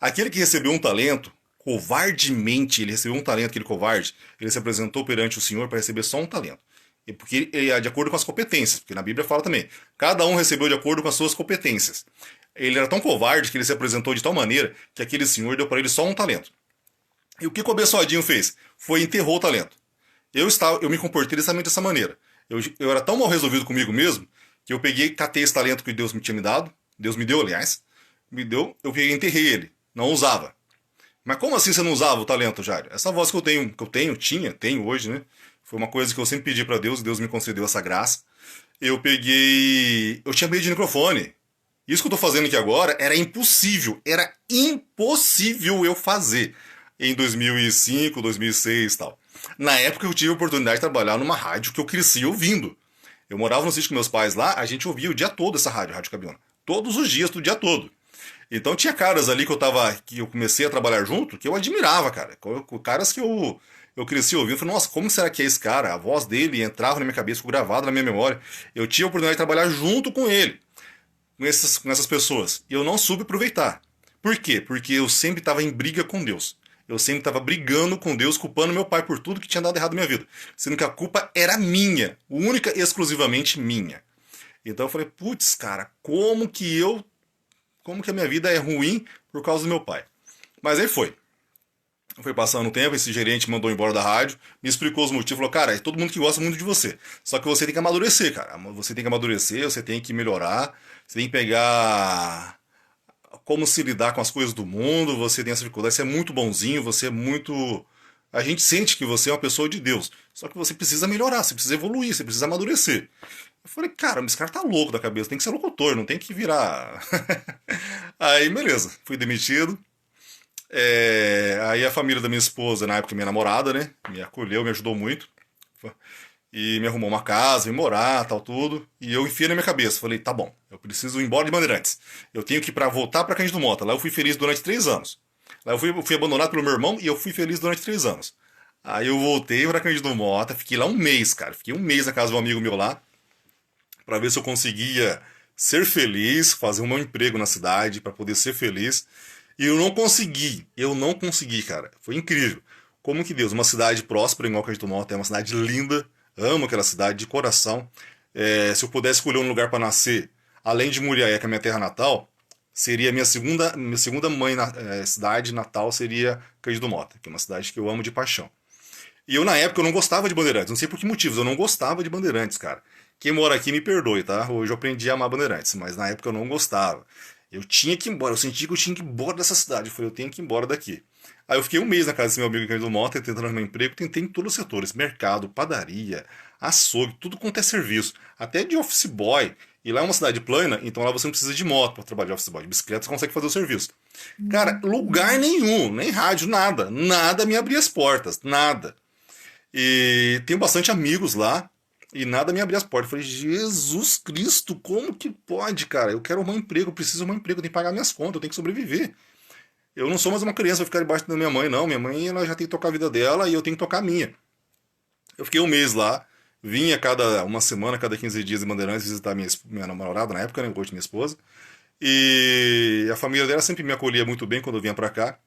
Aquele que recebeu 1 talento, covardemente, ele recebeu 1 talento, aquele covarde, ele se apresentou perante o Senhor para receber só 1 talento. Porque ele é de acordo com as competências, porque na Bíblia fala também, cada um recebeu de acordo com as suas competências. Ele era tão covarde que ele se apresentou de tal maneira que aquele senhor deu para ele só 1 talento. E o que o abençoadinho fez? Foi enterrou o talento. Eu me comportei exatamente dessa maneira. Eu era tão mal resolvido comigo mesmo que eu peguei, catei esse talento que Deus me tinha me dado, Deus me deu, aliás, me deu, eu peguei e enterrei ele. Não usava. Mas como assim você não usava o talento, Jário? Essa voz que eu tenho hoje, né? Foi uma coisa que eu sempre pedi para Deus e Deus me concedeu essa graça. Eu tinha medo de microfone. Isso que eu tô fazendo aqui agora era impossível eu fazer em 2005, 2006 e tal. Na época eu tive a oportunidade de trabalhar numa rádio que eu cresci ouvindo. Eu morava no sítio com meus pais lá, a gente ouvia o dia todo essa rádio, Rádio Cabiuna. Todos os dias, do dia todo. Então tinha caras ali que eu comecei a trabalhar junto, que eu admirava, cara. Caras que eu cresci ouvindo, falei, nossa, como será que é esse cara? A voz dele entrava na minha cabeça, ficou gravado na minha memória. Eu tive a oportunidade de trabalhar junto com ele, com essas pessoas. E eu não soube aproveitar. Por quê? Porque eu sempre estava em briga com Deus. Eu sempre estava brigando com Deus, culpando meu pai por tudo que tinha dado errado na minha vida. Sendo que a culpa era minha, única e exclusivamente minha. Então eu falei, putz, cara, como que a minha vida é ruim por causa do meu pai. Mas aí foi. Foi passando o tempo, esse gerente mandou embora da rádio, me explicou os motivos, falou, cara, é todo mundo que gosta muito de você. Só que você tem que amadurecer, cara. Você tem que amadurecer, você tem que melhorar, você tem que pegar como se lidar com as coisas do mundo, você tem essa dificuldade, você é muito bonzinho, você é muito. A gente sente que você é uma pessoa de Deus. Só que você precisa melhorar, você precisa evoluir, você precisa amadurecer. Eu falei, cara, esse cara tá louco da cabeça, tem que ser locutor, não tem que virar. Aí, beleza, fui demitido. Aí a família da minha esposa, na época minha namorada, né, me acolheu, me ajudou muito. E me arrumou uma casa, me morar, tal, tudo. E eu enfiei na minha cabeça, falei, tá bom, eu preciso ir embora de Bandeirantes. Eu tenho que ir pra voltar pra Cândido Mota. Lá eu fui feliz durante 3 anos. Lá eu fui abandonado pelo meu irmão e eu fui feliz durante 3 anos. Aí eu voltei pra Cândido Mota, fiquei lá um mês, cara. Fiquei um mês na casa de um amigo meu lá, pra ver se eu conseguia ser feliz, fazer um bom emprego na cidade, pra poder ser feliz. E eu não consegui, cara. Foi incrível. Como que Deus, uma cidade próspera, igual Cândido Mota, é uma cidade linda, amo aquela cidade de coração. Se eu pudesse escolher um lugar para nascer, além de Muriaé, que é a minha terra natal, seria a minha segunda cidade natal seria Cândido Mota, que é uma cidade que eu amo de paixão. E eu, na época, eu não gostava de Bandeirantes. Não sei por que motivos, eu não gostava de Bandeirantes, cara. Quem mora aqui me perdoe, tá? Hoje eu aprendi a amar Bandeirantes, mas na época eu não gostava. Eu tinha que ir embora, eu senti que eu tinha que ir embora dessa cidade. Eu falei, eu tenho que ir embora daqui. Aí eu fiquei um mês na casa desse meu amigo Ricardo Mota, tentando arrumar emprego, tentei em todos os setores, mercado, padaria, açougue, tudo quanto é serviço, até de office boy. E lá é uma cidade plana, então lá você não precisa de moto para trabalhar de office boy, de bicicleta você consegue fazer o serviço. Cara, lugar nenhum, nem rádio, nada, nada me abria as portas, nada. E tenho bastante amigos lá e nada me abria as portas. Eu falei, Jesus Cristo, como que pode, cara? Eu quero arrumar um emprego, eu preciso arrumar um emprego, eu tenho que pagar minhas contas, eu tenho que sobreviver. Eu não sou mais uma criança, vou ficar debaixo da minha mãe, não. Minha mãe ela já tem que tocar a vida dela e eu tenho que tocar a minha. Eu fiquei um mês lá, vinha cada uma semana, cada 15 dias em Bandeirantes visitar minha namorada na época, né? Hoje minha esposa. E a família dela sempre me acolhia muito bem quando eu vinha pra cá.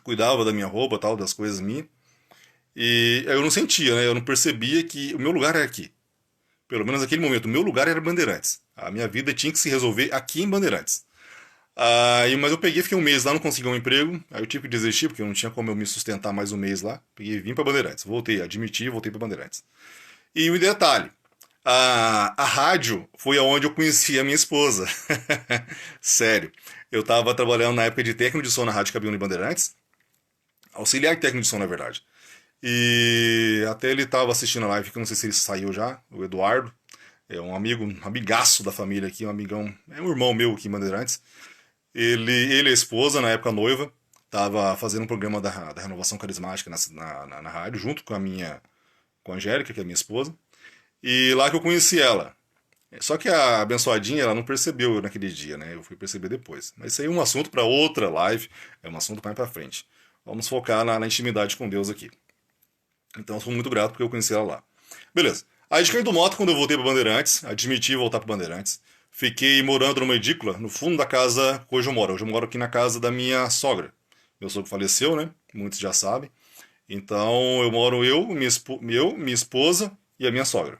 Cuidava da minha roupa, tal, das coisas minhas. E eu não sentia, né? Eu não percebia que o meu lugar era aqui. Pelo menos naquele momento, o meu lugar era Bandeirantes. A minha vida tinha que se resolver aqui em Bandeirantes. Mas eu peguei, fiquei um mês lá, não consegui um emprego. Aí eu tive que desistir, porque não tinha como eu me sustentar mais um mês lá. Peguei e vim para Bandeirantes. Voltei, admiti, voltei para Bandeirantes. E um detalhe: a rádio foi aonde eu conheci a minha esposa. Sério. Eu estava trabalhando na época de técnico de som na Rádio Cabiúna em Bandeirantes. Auxiliar técnico de som, na verdade. E até ele estava assistindo a live, que eu não sei se ele saiu já, o Eduardo. É um amigo, um amigaço da família aqui, um amigão, é um irmão meu aqui em Bandeirantes. Ele e a esposa, na época noiva, tava fazendo um programa da renovação carismática na rádio, junto com a Angélica, que é minha esposa. E lá que eu conheci ela. Só que a abençoadinha, ela não percebeu naquele dia, né? Eu fui perceber depois. Mas isso aí é um assunto para outra live, é um assunto mais para frente. Vamos focar na intimidade com Deus aqui. Então eu sou muito grato porque eu conheci ela lá. Beleza. Aí de do moto, quando eu voltei para Bandeirantes, admiti voltar para Bandeirantes. Fiquei morando numa edícula, no fundo da casa que hoje eu moro. Hoje eu moro aqui na casa da minha sogra. Meu sogro faleceu, né? Muitos já sabem. Então eu moro minha esposa e a minha sogra.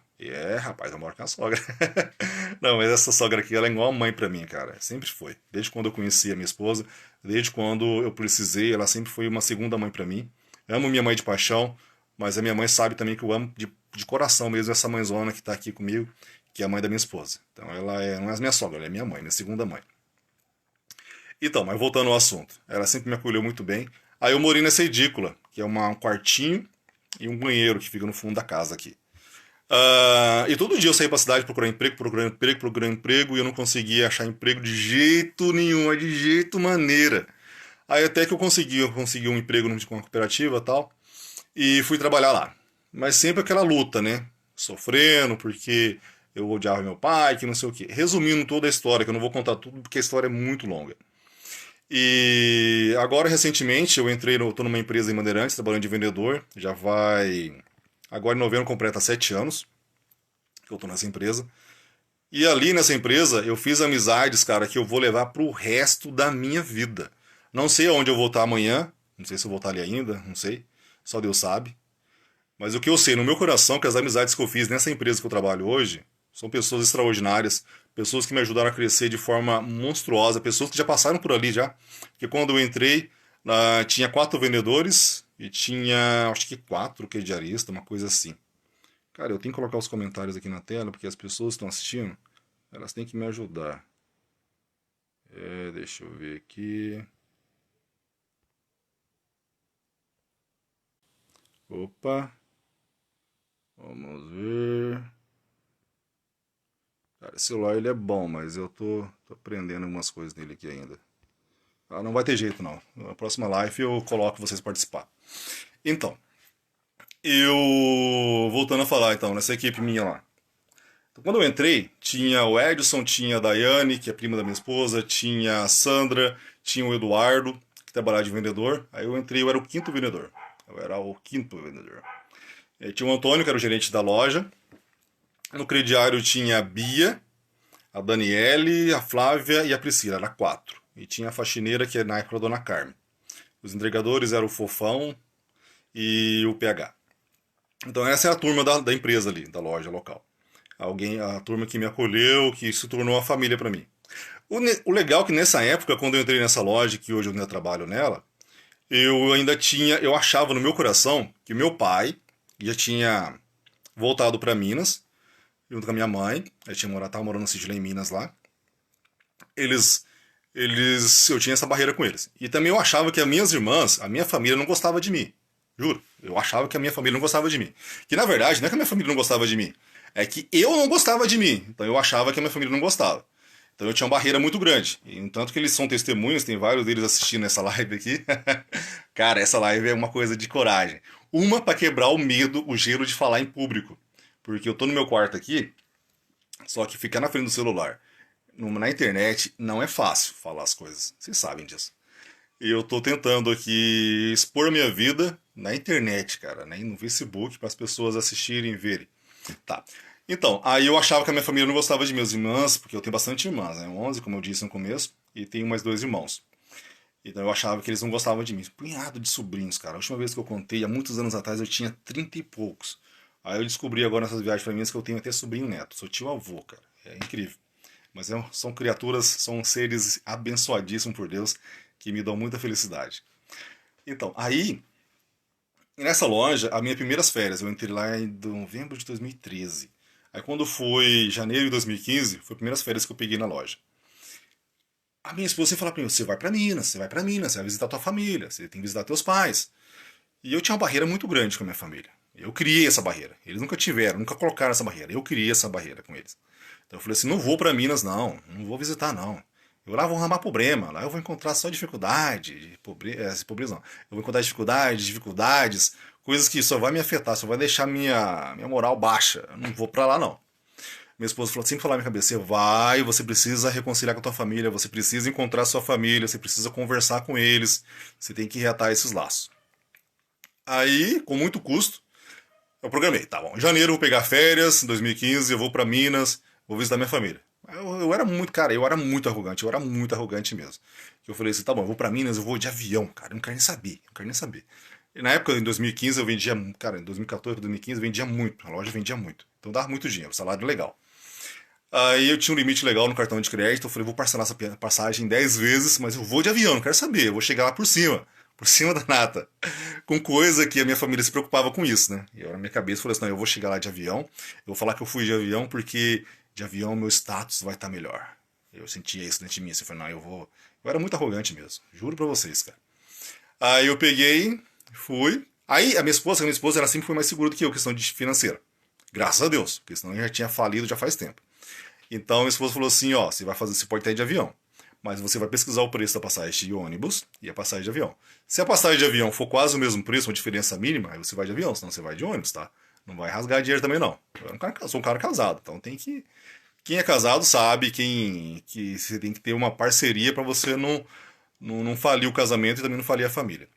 Rapaz, eu moro com a sogra. Não, mas essa sogra aqui, ela é igual a mãe pra mim, cara. Sempre foi. Desde quando eu conheci a minha esposa, desde quando eu precisei, ela sempre foi uma segunda mãe pra mim. Amo minha mãe de paixão, mas a minha mãe sabe também que eu amo de coração mesmo essa mãezona que tá aqui comigo, que é a mãe da minha esposa. Então ela não é minha sogra, ela é minha mãe, minha segunda mãe. Então, mas voltando ao assunto, ela sempre me acolheu muito bem. Aí eu morei nessa edícula, que é um quartinho e um banheiro que fica no fundo da casa aqui. E todo dia eu saía pra cidade procurando emprego, e eu não conseguia achar emprego de jeito nenhum, de jeito maneira. Aí até que eu consegui um emprego numa cooperativa e tal. e fui trabalhar lá. Mas sempre aquela luta, né? Sofrendo, porque eu odiava meu pai, que não sei o quê. Resumindo toda a história, que eu não vou contar tudo porque a história é muito longa. E agora, recentemente, eu entrei, tô numa empresa em Bandeirantes, trabalhando de vendedor. Já vai. Agora em novembro completa 7 anos que eu tô nessa empresa. E ali nessa empresa eu fiz amizades, cara, que eu vou levar pro resto da minha vida. Não sei aonde eu vou estar amanhã, não sei se eu vou estar ali ainda, não sei. Só Deus sabe. Mas o que eu sei no meu coração é que as amizades que eu fiz nessa empresa que eu trabalho hoje são pessoas extraordinárias, pessoas que me ajudaram a crescer de forma monstruosa, pessoas que já passaram por ali já. Porque quando eu entrei, tinha 4 vendedores e tinha, acho que 4 diaristas, uma coisa assim. Cara, eu tenho que colocar os comentários aqui na tela, porque as pessoas que estão assistindo, elas têm que me ajudar. Deixa eu ver aqui. Opa, vamos ver. Cara, esse celular ele é bom, mas eu tô aprendendo algumas coisas nele aqui ainda. Ah, não vai ter jeito não. Na próxima live eu coloco vocês participar. Então, eu voltando a falar então, nessa equipe minha lá. Então, quando eu entrei, tinha o Edson, tinha a Daiane, que é prima da minha esposa, tinha a Sandra, tinha o Eduardo, que trabalhava de vendedor. Aí eu entrei, eu era o quinto vendedor. Eu era o quinto vendedor. Tinha o Antônio, que era o gerente da loja. No crediário tinha a Bia, a Daniele, a Flávia e a Priscila, era 4. E tinha a faxineira, que na época era a Dona Carmen. Os entregadores eram o Fofão e o PH. Então essa é a turma da empresa ali, da loja local. A turma que me acolheu, que se tornou uma família para mim. O legal é que nessa época, quando eu entrei nessa loja, que hoje eu ainda trabalho nela, eu achava no meu coração que o meu pai já tinha voltado para Minas, junto com a minha mãe, tava morando no sítio lá em Minas lá. Eles, eu tinha essa barreira com eles. E também eu achava que as minhas irmãs, a minha família não gostava de mim. Juro, eu achava que a minha família não gostava de mim. Que na verdade não é que a minha família não gostava de mim, é que eu não gostava de mim. Então eu achava que a minha família não gostava. Então eu tinha uma barreira muito grande. E no tanto que eles são testemunhas, tem vários deles assistindo essa live aqui. Cara, essa live é uma coisa de coragem. Uma para quebrar o medo, o gelo de falar em público. Porque eu tô no meu quarto aqui, só que ficar na frente do celular, na internet, não é fácil falar as coisas. Vocês sabem disso. E eu tô tentando aqui expor minha vida na internet, cara, né? No Facebook, para as pessoas assistirem e verem. Tá. Então, aí eu achava que a minha família não gostava de minhas irmãs, porque eu tenho bastante irmãs, né? 11, como eu disse no começo, e tenho mais 2 irmãos. Então eu achava que eles não gostavam de mim. Punhado de sobrinhos, cara. A última vez que eu contei, há muitos anos atrás, eu tinha 30 e poucos. Aí eu descobri agora nessas viagens pra mim que eu tenho até sobrinho neto. Sou tio avô, cara. É incrível. Mas são criaturas, são seres abençoadíssimos por Deus, que me dão muita felicidade. Então, aí, nessa loja, as minhas primeiras férias, eu entrei lá em novembro de 2013. Aí quando foi janeiro de 2015, foi as primeiras férias que eu peguei na loja. A minha esposa sempre fala pra mim, você vai pra Minas, você vai pra Minas, você vai visitar tua família, você tem que visitar teus pais. E eu tinha uma barreira muito grande com a minha família. Eu criei essa barreira. Eles nunca tiveram, nunca colocaram essa barreira. Eu criei essa barreira com eles. Então eu falei assim, não vou pra Minas não, não vou visitar não. Eu lá vou ramar problema, lá eu vou encontrar só dificuldade, pobreza não. Eu vou encontrar dificuldades, coisas que só vai me afetar, só vai deixar minha moral baixa. Eu não vou pra lá não. Minha esposa falou, sempre falou na minha cabeça, você precisa reconciliar com a tua família, você precisa encontrar a sua família, você precisa conversar com eles, você tem que reatar esses laços. Aí, com muito custo, eu programei, tá bom, em janeiro eu vou pegar férias, em 2015 eu vou pra Minas, vou visitar minha família. Eu era muito, cara, eu era muito arrogante mesmo. Eu falei assim, tá bom, eu vou pra Minas, eu vou de avião, cara, eu não quero nem saber, não quero nem saber. E na época, em 2015, eu vendia, cara, em 2014, 2015, eu vendia muito, a loja vendia muito. Então dava muito dinheiro, salário legal. Aí eu tinha um limite legal no cartão de crédito, eu falei, vou parcelar essa passagem 10 vezes, mas eu vou de avião, não quero saber, eu vou chegar lá por cima da nata. Com coisa que a minha família se preocupava com isso, né? E eu na minha cabeça falei assim, não, eu vou chegar lá de avião, eu vou falar que eu fui de avião porque de avião meu status vai estar melhor. Eu sentia isso dentro de mim, assim, eu falei, não, eu vou... Eu era muito arrogante mesmo, juro pra vocês, cara. Aí eu peguei, fui. Aí a minha esposa, ela sempre foi mais segura do que eu, questão de financeira. Graças a Deus, porque senão eu já tinha falido já faz tempo. Então minha esposa falou assim, ó, você pode ter de avião. Mas você vai pesquisar o preço da passagem de ônibus e a passagem de avião. Se a passagem de avião for quase o mesmo preço, uma diferença mínima, aí você vai de avião, senão você vai de ônibus, tá? Não vai rasgar dinheiro também, não. Sou um cara casado, então tem que. Quem é casado sabe que você tem que ter uma parceria para você não falir o casamento e também não falir a família.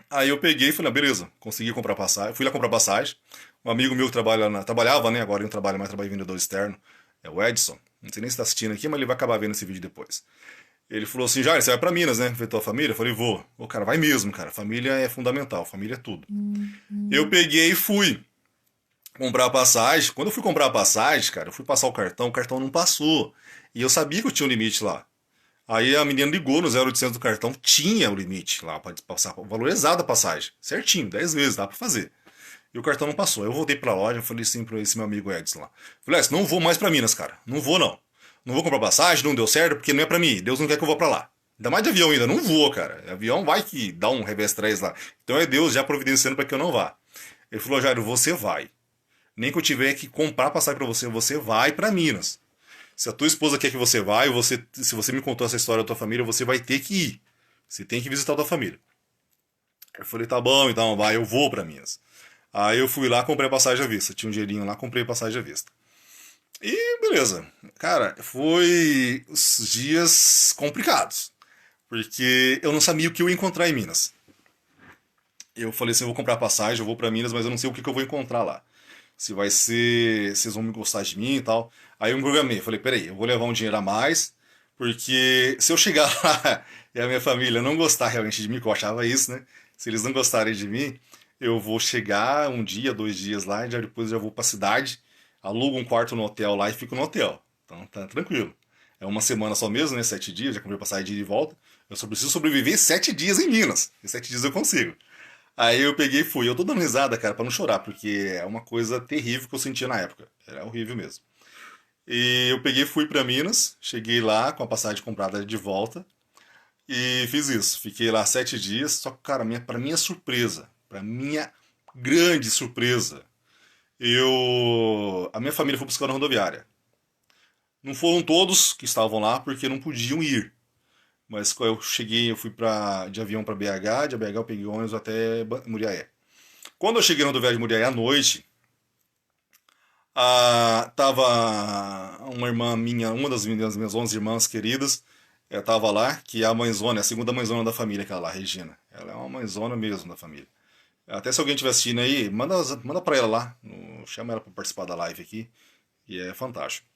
Aí eu peguei e falei, ah, beleza, consegui comprar passagem. Fui lá comprar passagem. Um amigo meu que trabalhava, né? Agora ele não trabalha mais, trabalha em vendedor externo. É o Edson. Não sei nem se está assistindo aqui, mas ele vai acabar vendo esse vídeo depois. Ele falou assim, Jair, você vai pra Minas, né? Ver tua família? Eu falei, vou. O cara, vai mesmo, cara. Família é fundamental, família é tudo. Eu peguei e fui comprar a passagem. Quando eu fui comprar a passagem, cara, eu fui passar o cartão não passou. E eu sabia que eu tinha um limite lá. Aí a menina ligou no 0800 do cartão, tinha o limite lá para passar, o valor exato da passagem. Certinho, 10 vezes, dá para fazer. E o cartão não passou. Eu voltei pra loja, falei assim pra esse meu amigo Edson lá. Falei, Edson, não vou mais pra Minas, cara. Não vou, não. Não vou comprar passagem, não deu certo, porque não é pra mim. Deus não quer que eu vá pra lá. Ainda mais de avião ainda, não vou, cara. Avião vai que dá um revés atrás lá. Então é Deus já providenciando para que eu não vá. Ele falou, Jairo, você vai. Nem que eu tiver que comprar passagem pra você, você vai pra Minas. Se a tua esposa quer que você vá, se você me contou essa história da tua família, você vai ter que ir. Você tem que visitar a tua família. Eu falei, tá bom, então vai, eu vou pra Minas. Aí eu fui lá, comprei a passagem à vista. Tinha um dinheirinho lá, comprei a passagem à vista. E beleza. Cara, foi os dias complicados. Porque eu não sabia o que eu ia encontrar em Minas. Eu falei assim, eu vou comprar a passagem, eu vou pra Minas, mas eu não sei o que eu vou encontrar lá. Se vai ser, se vocês vão me gostar de mim e tal. Aí eu me programei, falei, peraí, eu vou levar um dinheiro a mais, porque se eu chegar lá e a minha família não gostar realmente de mim, que eu achava isso, né? Se eles não gostarem de mim, eu vou chegar um dia, 2 dias lá, e já depois eu já vou pra cidade, alugo um quarto no hotel lá e fico no hotel. Então tá tranquilo. É uma semana só mesmo, né? 7 dias, já comprei passagem de ida e volta. Eu só preciso sobreviver 7 dias em Minas. E 7 dias eu consigo. Aí eu peguei e fui. Eu tô dando risada, cara, pra não chorar, porque é uma coisa terrível que eu sentia na época. Era horrível mesmo. E eu peguei e fui pra Minas, cheguei lá com a passagem comprada de volta e fiz isso. Fiquei lá 7 dias, só que, cara, pra minha grande surpresa, a minha família foi buscar na rodoviária. Não foram todos que estavam lá porque não podiam ir. Mas quando eu cheguei, eu fui de avião para BH, de BH eu peguei ônibus até Muriaé. Quando eu cheguei na rodoviária de Muriaé à noite, tava uma irmã minha, uma das minhas 11 irmãs queridas, tava lá, que é a mãezona, é a segunda mãezona da família, aquela lá, Regina. Ela é uma mãezona mesmo da família. Até se alguém estiver assistindo aí, manda pra ela lá, chama ela pra participar da live aqui, e é fantástico.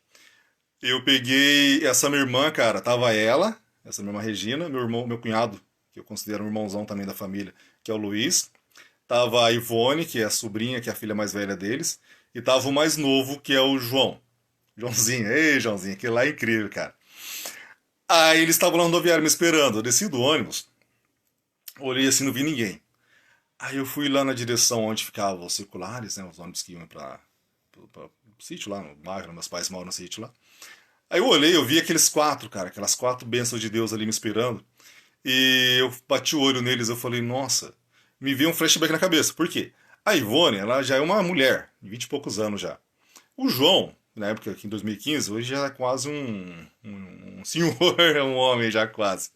Eu peguei essa minha irmã, cara, tava ela, essa minha irmã Regina, meu irmão, meu cunhado, que eu considero um irmãozão também da família, que é o Luiz. Tava a Ivone, que é a sobrinha, que é a filha mais velha deles. E tava o mais novo, que é o João. Joãozinho, ei, Joãozinho, aquele lá é incrível, cara. Aí eles estavam lá no rodoviário me esperando. Eu desci do ônibus, olhei assim, não vi ninguém. Aí eu fui lá na direção onde ficavam os circulares, né? Os ônibus que iam pra sítio lá, no bairro, meus pais moram no sítio lá. Aí eu olhei, eu vi aqueles quatro, cara, aquelas 4 bênçãos de Deus ali me esperando. E eu bati o olho neles, eu falei, nossa, me veio um flashback na cabeça. Por quê? A Ivone, ela já é uma mulher, de 20 e poucos anos já. O João, na época aqui em 2015, hoje já é quase um senhor, é um homem já quase.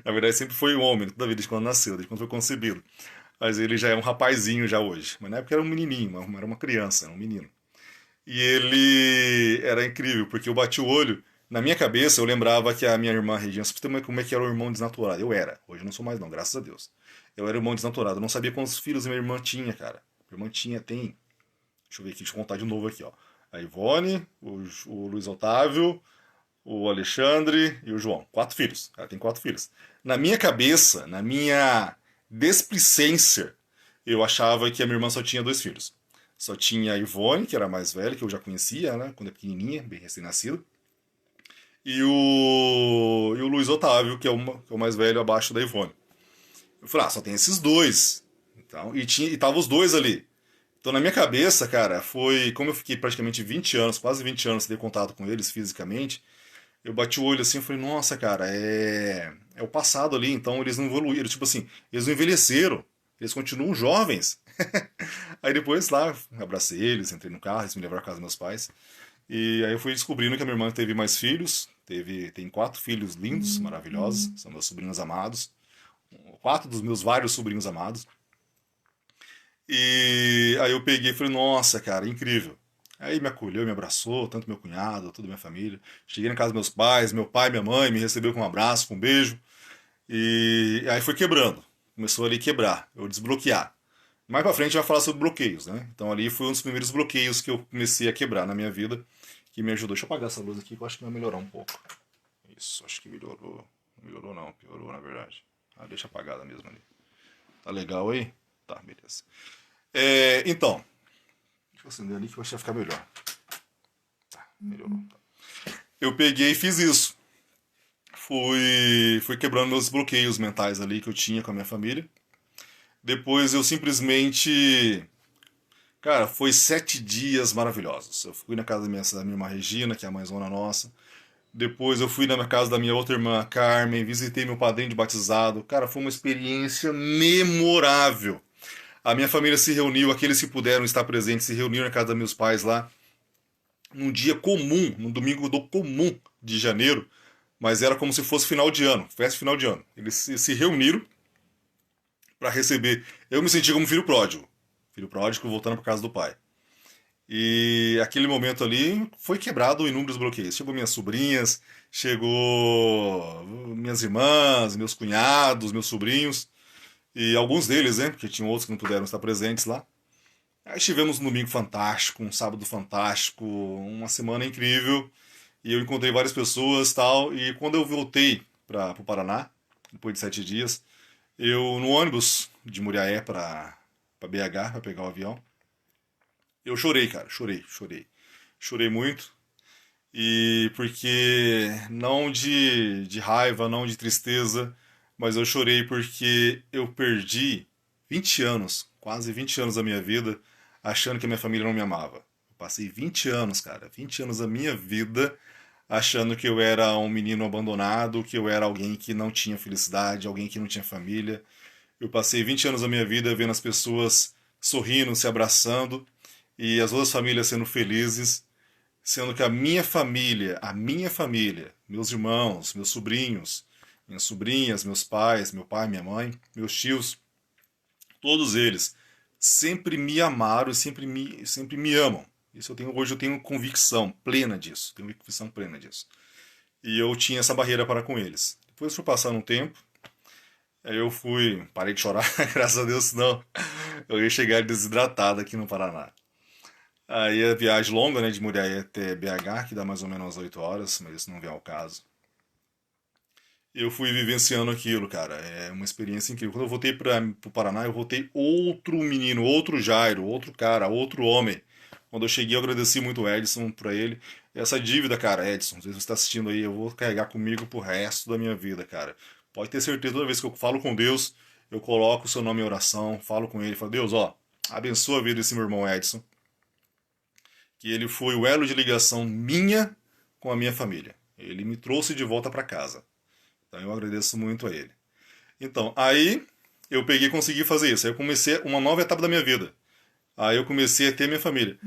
Na verdade sempre foi um homem, toda vida, desde quando nasceu, desde quando foi concebido. Mas ele já é um rapazinho já hoje. Mas na época era um menininho, era uma criança, era um menino. E ele era incrível, porque eu bati o olho, na minha cabeça eu lembrava que a minha irmã Regina, você tem como é que era o irmão desnaturado? Eu era, hoje eu não sou mais não, graças a Deus. Eu era o irmão desnaturado, eu não sabia quantos filhos minha irmã tinha, cara. Minha irmã tem, deixa eu ver aqui, deixa eu contar de novo aqui, ó. A Ivone, o Luiz Otávio, o Alexandre e o João. 4 filhos, ela tem 4 filhos. Na minha cabeça, na minha desplicência, eu achava que a minha irmã só tinha 2 filhos. Só tinha a Ivone, que era a mais velha, que eu já conhecia, né? Quando é pequenininha, bem recém-nascido. E o Luiz Otávio, que é o mais velho abaixo da Ivone. Eu falei, só tem esses dois. Então, e tava os dois ali. Então, na minha cabeça, cara, foi. Como eu fiquei praticamente 20 anos, quase 20 anos sem ter contato com eles fisicamente, eu bati o olho assim e falei, nossa, cara, é o passado ali, então eles não evoluíram. Tipo assim, eles não envelheceram. Eles continuam jovens. Aí depois lá, abracei eles, entrei no carro, eles me levaram à casa dos meus pais. E aí eu fui descobrindo que a minha irmã teve mais filhos, Tem 4 filhos lindos, maravilhosos, são meus sobrinhos amados, 4 dos meus vários sobrinhos amados. E aí eu peguei e falei, nossa, cara, incrível. Aí me acolheu, me abraçou, tanto meu cunhado, toda a minha família. Cheguei na casa dos meus pais, meu pai e minha mãe me recebeu com um abraço, com um beijo. E aí foi quebrando. Começou ali a quebrar, eu desbloquear. Mais pra frente a gente vai falar sobre bloqueios, né? Então ali foi um dos primeiros bloqueios que eu comecei a quebrar na minha vida, que me ajudou. Deixa eu apagar essa luz aqui que eu acho que vai melhorar um pouco. Isso, acho que melhorou. Não melhorou não, piorou na verdade. Ah, deixa apagada mesmo ali. Tá legal aí? Tá, beleza. Então, deixa eu acender ali que eu acho que vai ficar melhor. Tá, melhorou. Eu peguei e fiz isso. Fui quebrando meus bloqueios mentais ali que eu tinha com a minha família. Depois eu simplesmente. Cara, foi 7 dias maravilhosos. Eu fui na casa da minha irmã Regina, que é a mãezona nossa. Depois eu fui na minha casa da minha outra irmã Carmen, visitei meu padrinho de batizado. Cara, foi uma experiência memorável. A minha família se reuniu, aqueles que puderam estar presentes se reuniram na casa dos meus pais lá, num dia comum, num domingo do comum de janeiro, mas era como se fosse final de ano, festa final de ano. Eles se reuniram para receber. Eu me senti como filho pródigo voltando para casa do pai. E aquele momento ali foi quebrado inúmeros bloqueios. Chegou minhas sobrinhas, chegou minhas irmãs, meus cunhados, meus sobrinhos, e alguns deles, né? Porque tinham outros que não puderam estar presentes lá. Aí tivemos um domingo fantástico, um sábado fantástico, uma semana incrível. E eu encontrei várias pessoas tal. E quando eu voltei para o Paraná, depois de 7 dias, eu no ônibus de Muriaé para BH, para pegar o avião, eu chorei, cara, chorei. Chorei muito. E porque não de raiva, não de tristeza, mas eu chorei porque eu perdi 20 anos, quase 20 anos da minha vida, achando que a minha família não me amava. Eu passei 20 anos, cara, 20 anos da minha vida achando que eu era um menino abandonado, que eu era alguém que não tinha felicidade, alguém que não tinha família. Eu passei 20 anos da minha vida vendo as pessoas sorrindo, se abraçando e as outras famílias sendo felizes, sendo que a minha família, meus irmãos, meus sobrinhos, minhas sobrinhas, meus pais, meu pai, minha mãe, meus tios, todos eles sempre me amaram e sempre me amam. Hoje eu tenho convicção plena disso, tenho convicção plena disso. E eu tinha essa barreira para com eles. Depois foi passando um tempo, aí parei de chorar, graças a Deus, senão eu ia chegar desidratado aqui no Paraná. Aí a viagem longa, né, de Muriaé até BH, que dá mais ou menos umas 8 horas, mas isso não vem ao caso. Eu fui vivenciando aquilo, cara. É uma experiência incrível. Quando eu voltei para o Paraná, eu voltei outro menino, outro Jairo, outro cara, outro homem. Quando eu cheguei, eu agradeci muito o Edson pra ele. Essa dívida, cara, Edson, se você está assistindo aí, eu vou carregar comigo pro resto da minha vida, cara. Pode ter certeza, toda vez que eu falo com Deus, eu coloco o seu nome em oração, falo com ele, falo, Deus, ó, abençoa a vida desse meu irmão Edson, que ele foi o elo de ligação minha com a minha família. Ele me trouxe de volta para casa. Então eu agradeço muito a ele. Então, aí eu peguei e consegui fazer isso. Aí eu comecei uma nova etapa da minha vida. Aí eu comecei a ter minha família.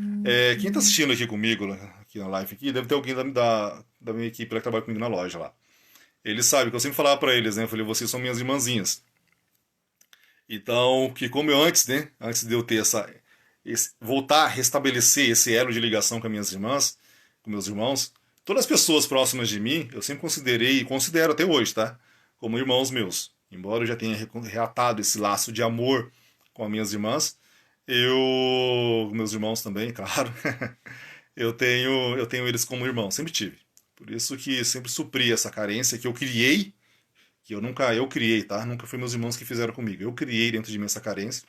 Quem tá assistindo aqui comigo, aqui na live, aqui, deve ter alguém da minha equipe lá que trabalha comigo na loja lá. Eles sabem que eu sempre falava pra eles, né? Eu falei, vocês são minhas irmãzinhas. Então, que como eu antes, né? Antes de eu ter voltar a restabelecer esse elo de ligação com as minhas irmãs, com meus irmãos, todas as pessoas próximas de mim, eu sempre considerei e considero até hoje, tá? Como irmãos meus. Embora eu já tenha reatado esse laço de amor com as minhas irmãs, meus irmãos também, claro, eu tenho eles como irmão, sempre tive. Por isso que sempre supri essa carência que eu criei, que eu criei, tá? Nunca foi meus irmãos que fizeram comigo. Eu criei dentro de mim essa carência.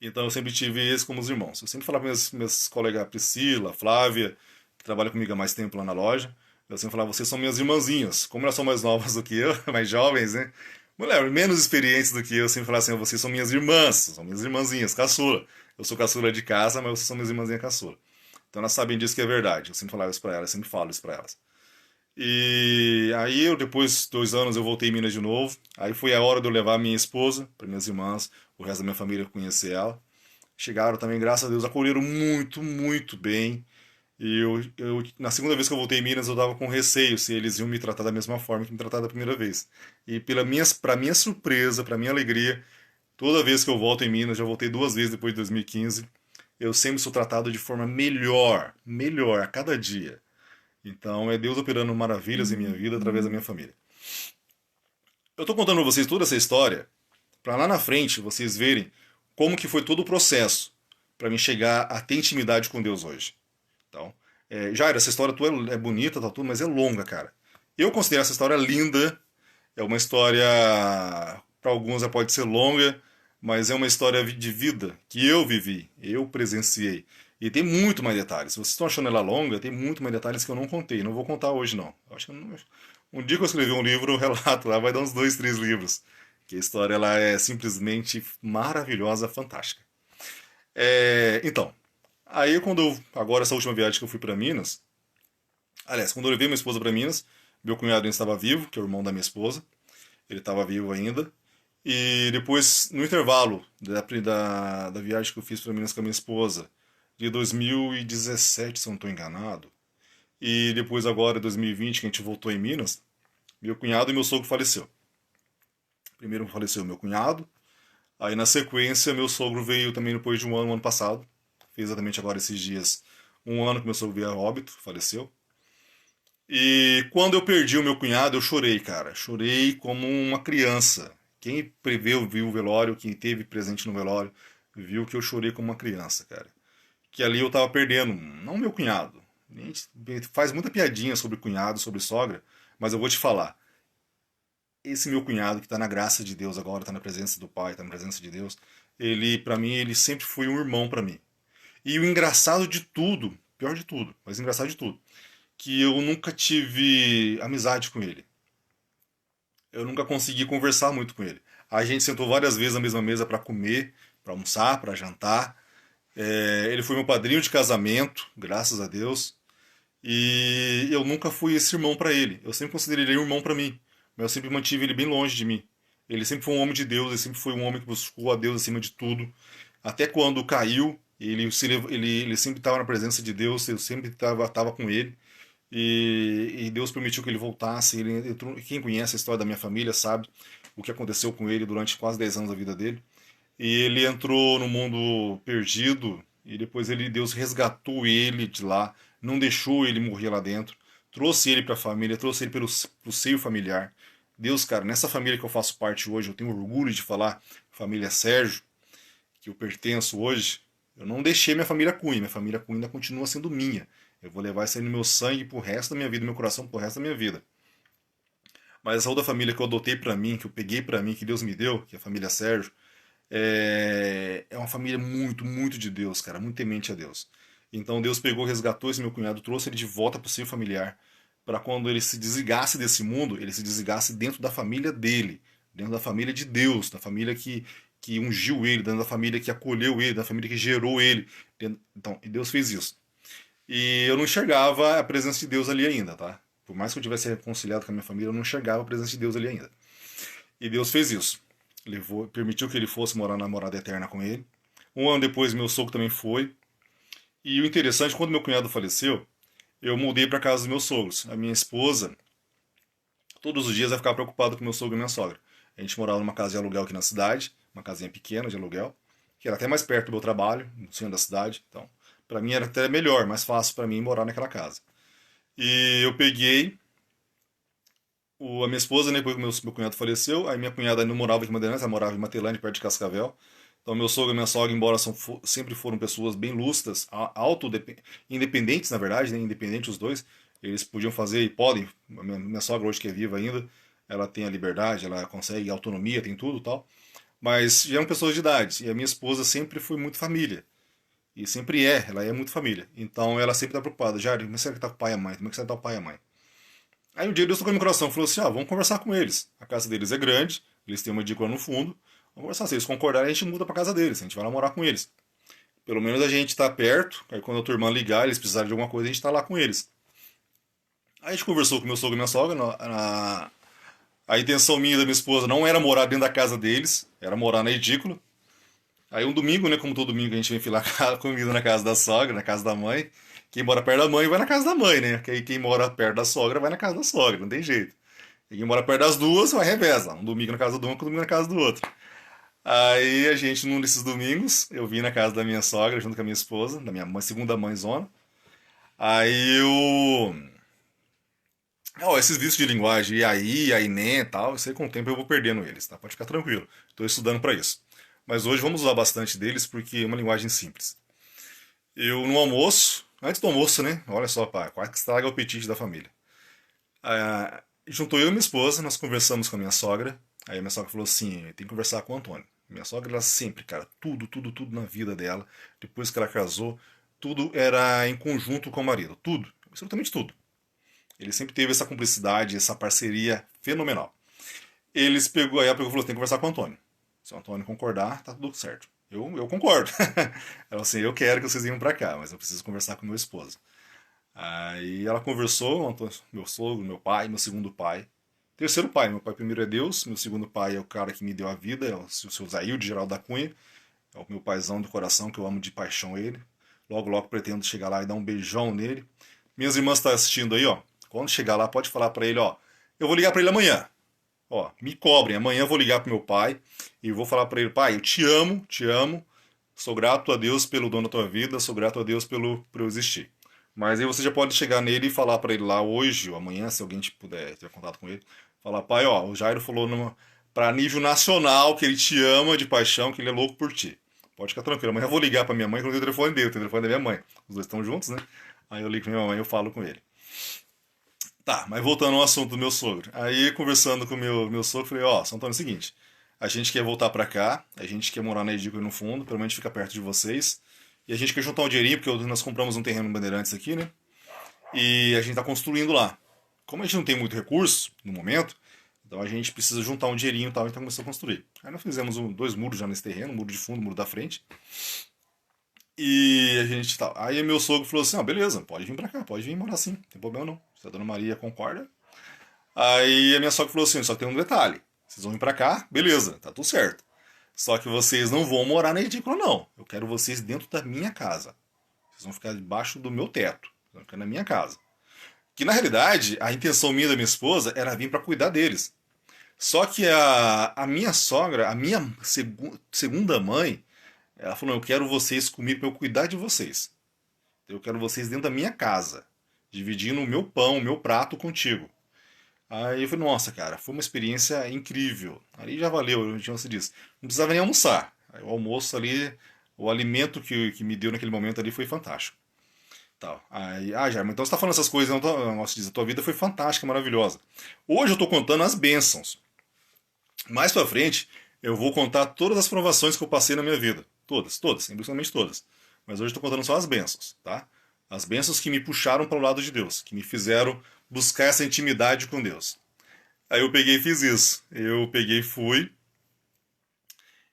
Então eu sempre tive eles como os irmãos. Eu sempre falava para minhas colegas Priscila, Flávia, que trabalham comigo há mais tempo lá na loja. Eu sempre falava, vocês são minhas irmãzinhas. Como elas são mais novas do que eu, mais jovens, né? Mulher, menos experientes do que eu sempre falava assim, vocês são minhas irmãs, são minhas irmãzinhas, caçula. Eu sou caçula de casa, mas vocês são minhas irmãzinhas caçula. Então elas sabem disso que é verdade. Eu sempre falava isso pra elas, sempre falo isso pra elas. E aí depois de 2 anos, eu voltei em Minas de novo. Aí foi a hora de eu levar minha esposa para minhas irmãs, o resto da minha família conhecer ela. Chegaram também, graças a Deus, acolheram muito, muito bem. E na segunda vez que eu voltei em Minas, eu tava com receio se eles iam me tratar da mesma forma que me trataram da primeira vez. E pra minha surpresa, pra minha alegria, toda vez que eu volto em Minas, já voltei duas vezes depois de 2015, eu sempre sou tratado de forma melhor, melhor, a cada dia. Então é Deus operando maravilhas em minha vida através da minha família. Eu tô contando pra vocês toda essa história para lá na frente vocês verem como que foi todo o processo para mim chegar a ter intimidade com Deus hoje. Então, Jair, essa história tua é bonita, tá tudo, mas é longa, cara. Eu considero essa história linda. É uma história, para alguns já pode ser longa, mas é uma história de vida que eu vivi, eu presenciei. E tem muito mais detalhes. Se vocês estão achando ela longa, tem muito mais detalhes que eu não contei. Não vou contar hoje, não. Eu acho que um dia que eu escrever um livro, eu relato lá, vai dar uns dois, três livros. Que a história ela é simplesmente maravilhosa, fantástica. Então, aí quando agora essa última viagem que eu fui para Minas, aliás, quando eu levei minha esposa para Minas, meu cunhado ainda estava vivo, que é o irmão da minha esposa, ele estava vivo ainda. E depois, no intervalo da viagem que eu fiz para Minas com a minha esposa, de 2017, se eu não estou enganado, e depois agora, 2020, que a gente voltou em Minas, meu cunhado e meu sogro faleceram. Primeiro faleceu meu cunhado, aí na sequência meu sogro veio também depois de um ano passado, fez exatamente agora esses dias, um ano que meu sogro veio a óbito, faleceu. E quando eu perdi o meu cunhado, eu chorei, cara. Chorei como uma criança. Quem preveu, viu o velório, quem teve presente no velório, viu que eu chorei como uma criança, cara. Que ali eu tava perdendo, não meu cunhado. A gente faz muita piadinha sobre cunhado, sobre sogra, mas eu vou te falar. Esse meu cunhado que tá na graça de Deus agora, tá na presença do Pai, tá na presença de Deus, ele, para mim, ele sempre foi um irmão para mim. E o engraçado de tudo, pior de tudo, mas engraçado de tudo, que eu nunca tive amizade com ele. Eu nunca consegui conversar muito com ele. A gente sentou várias vezes na mesma mesa para comer, para almoçar, para jantar. Ele foi meu padrinho de casamento, graças a Deus. E eu nunca fui esse irmão para ele. Eu sempre considerei ele um irmão para mim, mas eu sempre mantive ele bem longe de mim. Ele sempre foi um homem de Deus, ele sempre foi um homem que buscou a Deus acima de tudo. Até quando caiu, ele sempre estava na presença de Deus, eu sempre estava com ele. E Deus permitiu que ele voltasse. Quem conhece a história da minha família sabe o que aconteceu com ele durante quase 10 anos da vida dele. E ele entrou no mundo perdido e depois Deus resgatou ele de lá, não deixou ele morrer lá dentro, trouxe ele para a família, trouxe ele pro seio familiar. Deus, cara, nessa família que eu faço parte hoje, eu tenho orgulho de falar, família Sérgio, que eu pertenço hoje, eu não deixei minha família Cunha ainda continua sendo minha. Eu vou levar isso aí no meu sangue pro resto da minha vida, no meu coração pro resto da minha vida. Mas essa outra família que eu adotei para mim, que eu peguei para mim, que Deus me deu, que é a família Sérgio, é uma família muito, muito de Deus, cara, muito temente a Deus. Então Deus pegou, resgatou esse meu cunhado, trouxe ele de volta pro seio familiar, para quando ele se desligasse desse mundo, ele se desligasse dentro da família dele, dentro da família de Deus, da família que ungiu ele, dentro da família que acolheu ele, da família que gerou ele. Então, e Deus fez isso. E eu não enxergava a presença de Deus ali ainda, tá? Por mais que eu tivesse reconciliado com a minha família, eu não enxergava a presença de Deus ali ainda. E Deus fez isso. Permitiu que ele fosse morar na morada eterna com ele. Um ano depois, meu sogro também foi. E o interessante, quando meu cunhado faleceu, eu mudei para casa dos meus sogros. A minha esposa, todos os dias, vai ficar preocupada com meu sogro e minha sogra. A gente morava numa casa de aluguel aqui na cidade, uma casinha pequena de aluguel, que era até mais perto do meu trabalho, no centro da cidade. Então, para mim era até melhor, mais fácil para mim morar naquela casa. E eu peguei a minha esposa, né, depois que meu cunhado faleceu, aí minha cunhada não morava aqui em Bandeirantes, ela morava em Matelândia, perto de Cascavel. Então meu sogro e minha sogra, embora sempre foram pessoas bem lustras, independentes na verdade, né, independentes os dois, eles podiam fazer e podem. Minha sogra hoje que é viva ainda, ela tem a liberdade, ela consegue autonomia, tem tudo tal. Mas já eram pessoas de idade, e a minha esposa sempre foi muito família. E sempre ela é muito família. Então ela sempre está preocupada, Jário, como é que será que tá o pai e a mãe? Como é que será que tá o pai e a mãe? Aí um dia Deus tocou no meu coração, falou assim, vamos conversar com eles. A casa deles é grande, eles têm uma edícula no fundo. Vamos conversar, se eles concordarem, a gente muda pra casa deles, a gente vai lá morar com eles. Pelo menos a gente tá perto, aí quando a tua irmã ligar, eles precisarem de alguma coisa, a gente tá lá com eles. Aí a gente conversou com meu sogro e minha sogra, a intenção minha e da minha esposa não era morar dentro da casa deles, era morar na edícula. Aí um domingo, né, como todo domingo a gente vem filar comida na casa da sogra, na casa da mãe. quem mora perto da mãe vai na casa da mãe, né? Quem mora perto da sogra vai na casa da sogra, não tem jeito. E quem mora perto das duas vai reveza. Um domingo na casa de um, outro domingo na casa do outro. Aí a gente, num desses domingos, eu vim na casa da minha sogra junto com a minha esposa, da minha mãe, segunda mãezona. Aí eu. Ó, esses vícios de linguagem, e aí, né, tal, isso aí com o tempo eu vou perdendo eles, tá? Pode ficar tranquilo. Estou estudando para isso. Mas hoje vamos usar bastante deles porque é uma linguagem simples. Eu no almoço, antes do almoço, né? Olha só, pá, quase que estraga o apetite da família. Juntou eu e minha esposa, nós conversamos com a minha sogra. Aí a minha sogra falou assim: tem que conversar com o Antônio. Minha sogra, ela sempre, cara, tudo na vida dela, depois que ela casou, tudo era em conjunto com o marido. Tudo, absolutamente tudo. Ele sempre teve essa cumplicidade, essa parceria fenomenal. Aí ela pegou e falou: tem que conversar com o Antônio. Se o Antônio concordar, tá tudo certo. Eu concordo. Ela falou assim: eu quero que vocês venham pra cá, mas eu preciso conversar com meu esposo. Aí ela conversou, meu sogro, meu pai, meu segundo pai. Terceiro pai, meu pai primeiro é Deus, meu segundo pai é o cara que me deu a vida, é o seu Zail de Geraldo da Cunha, é o meu paizão do coração, que eu amo de paixão ele. Logo pretendo chegar lá e dar um beijão nele. Minhas irmãs estão assistindo aí, ó. Quando chegar lá, pode falar pra ele, ó. Eu vou ligar pra ele amanhã. Ó, me cobrem. Amanhã eu vou ligar pro meu pai e vou falar pra ele, pai, eu te amo. Sou grato a Deus pelo dono da tua vida, sou grato a Deus por eu existir. Mas aí você já pode chegar nele e falar pra ele lá hoje ou amanhã, se alguém puder ter contato com ele, falar, pai, ó, o Jairo falou pra nível nacional que ele te ama de paixão, que ele é louco por ti. Pode ficar tranquilo. Amanhã eu vou ligar pra minha mãe, que eu tenho o telefone dele, o telefone da minha mãe. Os dois estão juntos, né? Aí eu ligo pra minha mãe e eu falo com ele. Tá, mas voltando ao assunto do meu sogro. Aí, conversando com o meu sogro, falei, ó, São Antônio, é o seguinte, a gente quer voltar pra cá, a gente quer morar na Edícula no fundo, pelo menos ficar perto de vocês, e a gente quer juntar um dinheirinho, porque nós compramos um terreno no Bandeirantes aqui, né? E a gente tá construindo lá. Como a gente não tem muito recurso no momento, então a gente precisa juntar um dinheirinho e tal, então começou a construir. Aí nós fizemos dois muros já nesse terreno, um muro de fundo, um muro da frente, e a gente tá. Aí meu sogro falou assim: ah, beleza, pode vir pra cá, pode vir morar sim, não tem problema não. Se a dona Maria concorda. Aí a minha sogra falou assim: só tem um detalhe. Vocês vão vir pra cá, beleza, tá tudo certo. Só que vocês não vão morar na edícula, não. Eu quero vocês dentro da minha casa. Vocês vão ficar debaixo do meu teto. Vocês vão ficar na minha casa. Que na realidade, a intenção minha e da minha esposa era vir para cuidar deles. Só que a minha sogra, a minha segunda mãe, ela falou: eu quero vocês comigo para eu cuidar de vocês. Eu quero vocês dentro da minha casa, dividindo o meu pão, o meu prato contigo. Aí eu falei, nossa, cara, foi uma experiência incrível. Ali já valeu, como se diz. Não precisava nem almoçar. Aí, o almoço ali, o alimento que me deu naquele momento ali foi fantástico. Tal. Aí, Jair, então você tá falando essas coisas, não, nossa, diz, a tua vida foi fantástica, maravilhosa. Hoje eu tô contando as bênçãos. Mais pra frente, eu vou contar todas as provações que eu passei na minha vida. Todas, simplesmente todas. Mas hoje eu tô contando só as bênçãos, tá? As bênçãos que me puxaram para o lado de Deus, que me fizeram buscar essa intimidade com Deus. Aí eu peguei e fiz isso. Eu peguei, fui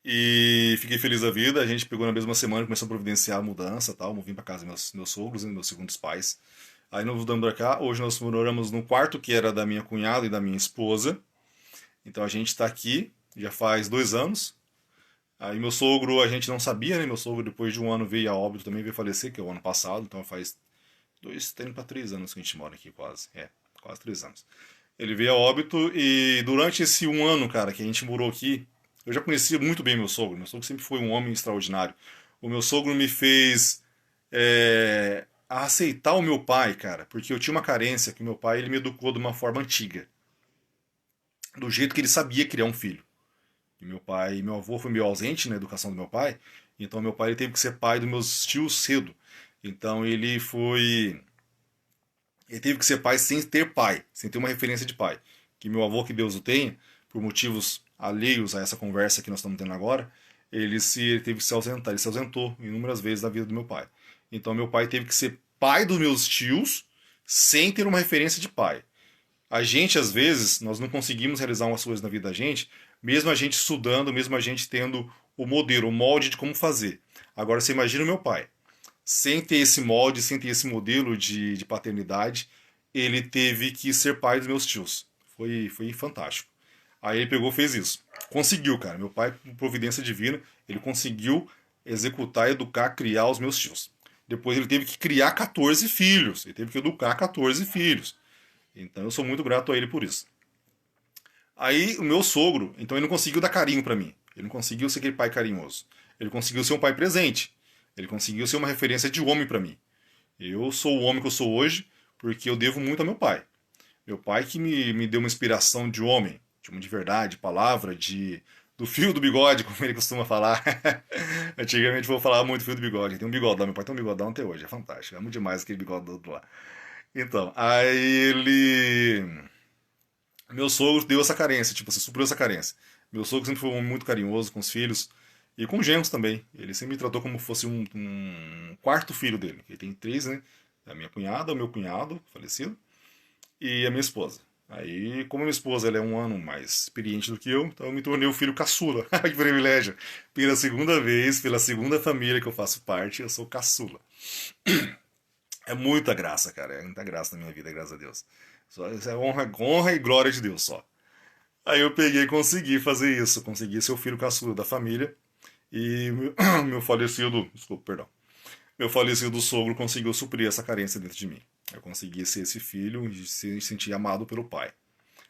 e fiquei feliz da vida. A gente pegou na mesma semana e começou a providenciar a mudança e tal. Vim para casa dos meus sogros e meus segundos pais. Aí nós mudamos pra cá. Hoje nós moramos no quarto que era da minha cunhada e da minha esposa. Então a gente está aqui já faz 2 anos. Aí meu sogro, a gente não sabia, né? Meu sogro, depois de um ano, veio a óbito também, veio falecer, que é o ano passado. Então faz tem para 3 anos que a gente mora aqui, quase. É, quase 3 anos. Ele veio a óbito e durante esse um ano, cara, que a gente morou aqui, eu já conhecia muito bem meu sogro. Meu sogro sempre foi um homem extraordinário. O meu sogro me fez a aceitar o meu pai, cara, porque eu tinha uma carência que meu pai ele me educou de uma forma antiga, do jeito que ele sabia criar um filho. E meu avô foi meio ausente na educação do meu pai, então meu pai ele teve que ser pai dos meus tios cedo. Então ele teve que ser pai sem ter pai, sem ter uma referência de pai. Que meu avô, que Deus o tenha, por motivos alheios a essa conversa que nós estamos tendo agora, ele teve que se ausentar. Ele se ausentou inúmeras vezes da vida do meu pai. Então meu pai teve que ser pai dos meus tios sem ter uma referência de pai. A gente, às vezes, nós não conseguimos realizar umas coisas na vida da gente, mesmo a gente estudando, mesmo a gente tendo o modelo, o molde de como fazer. Agora você imagina o meu pai sem ter esse molde, sem ter esse modelo de paternidade, ele teve que ser pai dos meus tios. Foi fantástico. Aí ele pegou e fez isso. Conseguiu, cara. Meu pai, com providência divina, ele conseguiu executar, educar, criar os meus tios. Depois ele teve que criar 14 filhos. Ele teve que educar 14 filhos. Então eu sou muito grato a ele por isso. Aí o meu sogro, então ele não conseguiu dar carinho para mim. Ele não conseguiu ser aquele pai carinhoso. Ele conseguiu ser um pai presente. Ele conseguiu ser uma referência de homem para mim. Eu sou o homem que eu sou hoje porque eu devo muito ao meu pai. Meu pai que me deu uma inspiração de homem, de uma de verdade, palavra, do fio do bigode, como ele costuma falar. Antigamente eu vou falar muito fio do bigode. Tem um bigodão, meu pai tem um bigodão até hoje, é fantástico. Amo demais aquele bigode do outro lá. Então, aí ele. Meu sogro deu essa carência, tipo, você supriu essa carência. Meu sogro sempre foi um homem muito carinhoso com os filhos e com os genros também. Ele sempre me tratou como fosse um quarto filho dele. Ele tem três, né? A minha cunhada, o meu cunhado, falecido, e a minha esposa. Aí, como a minha esposa ela é um ano mais experiente do que eu, então eu me tornei o filho caçula. Que privilégio! Pela segunda vez, pela segunda família que eu faço parte, eu sou caçula. É muita graça, cara. É muita graça na minha vida, graças a Deus. Só, isso é honra, honra e glória de Deus só. Aí eu peguei e consegui fazer isso. Consegui ser o filho caçula da família. E meu falecido. Desculpa, perdão. Meu falecido sogro conseguiu suprir essa carência dentro de mim. Eu consegui ser esse filho e se sentir amado pelo pai.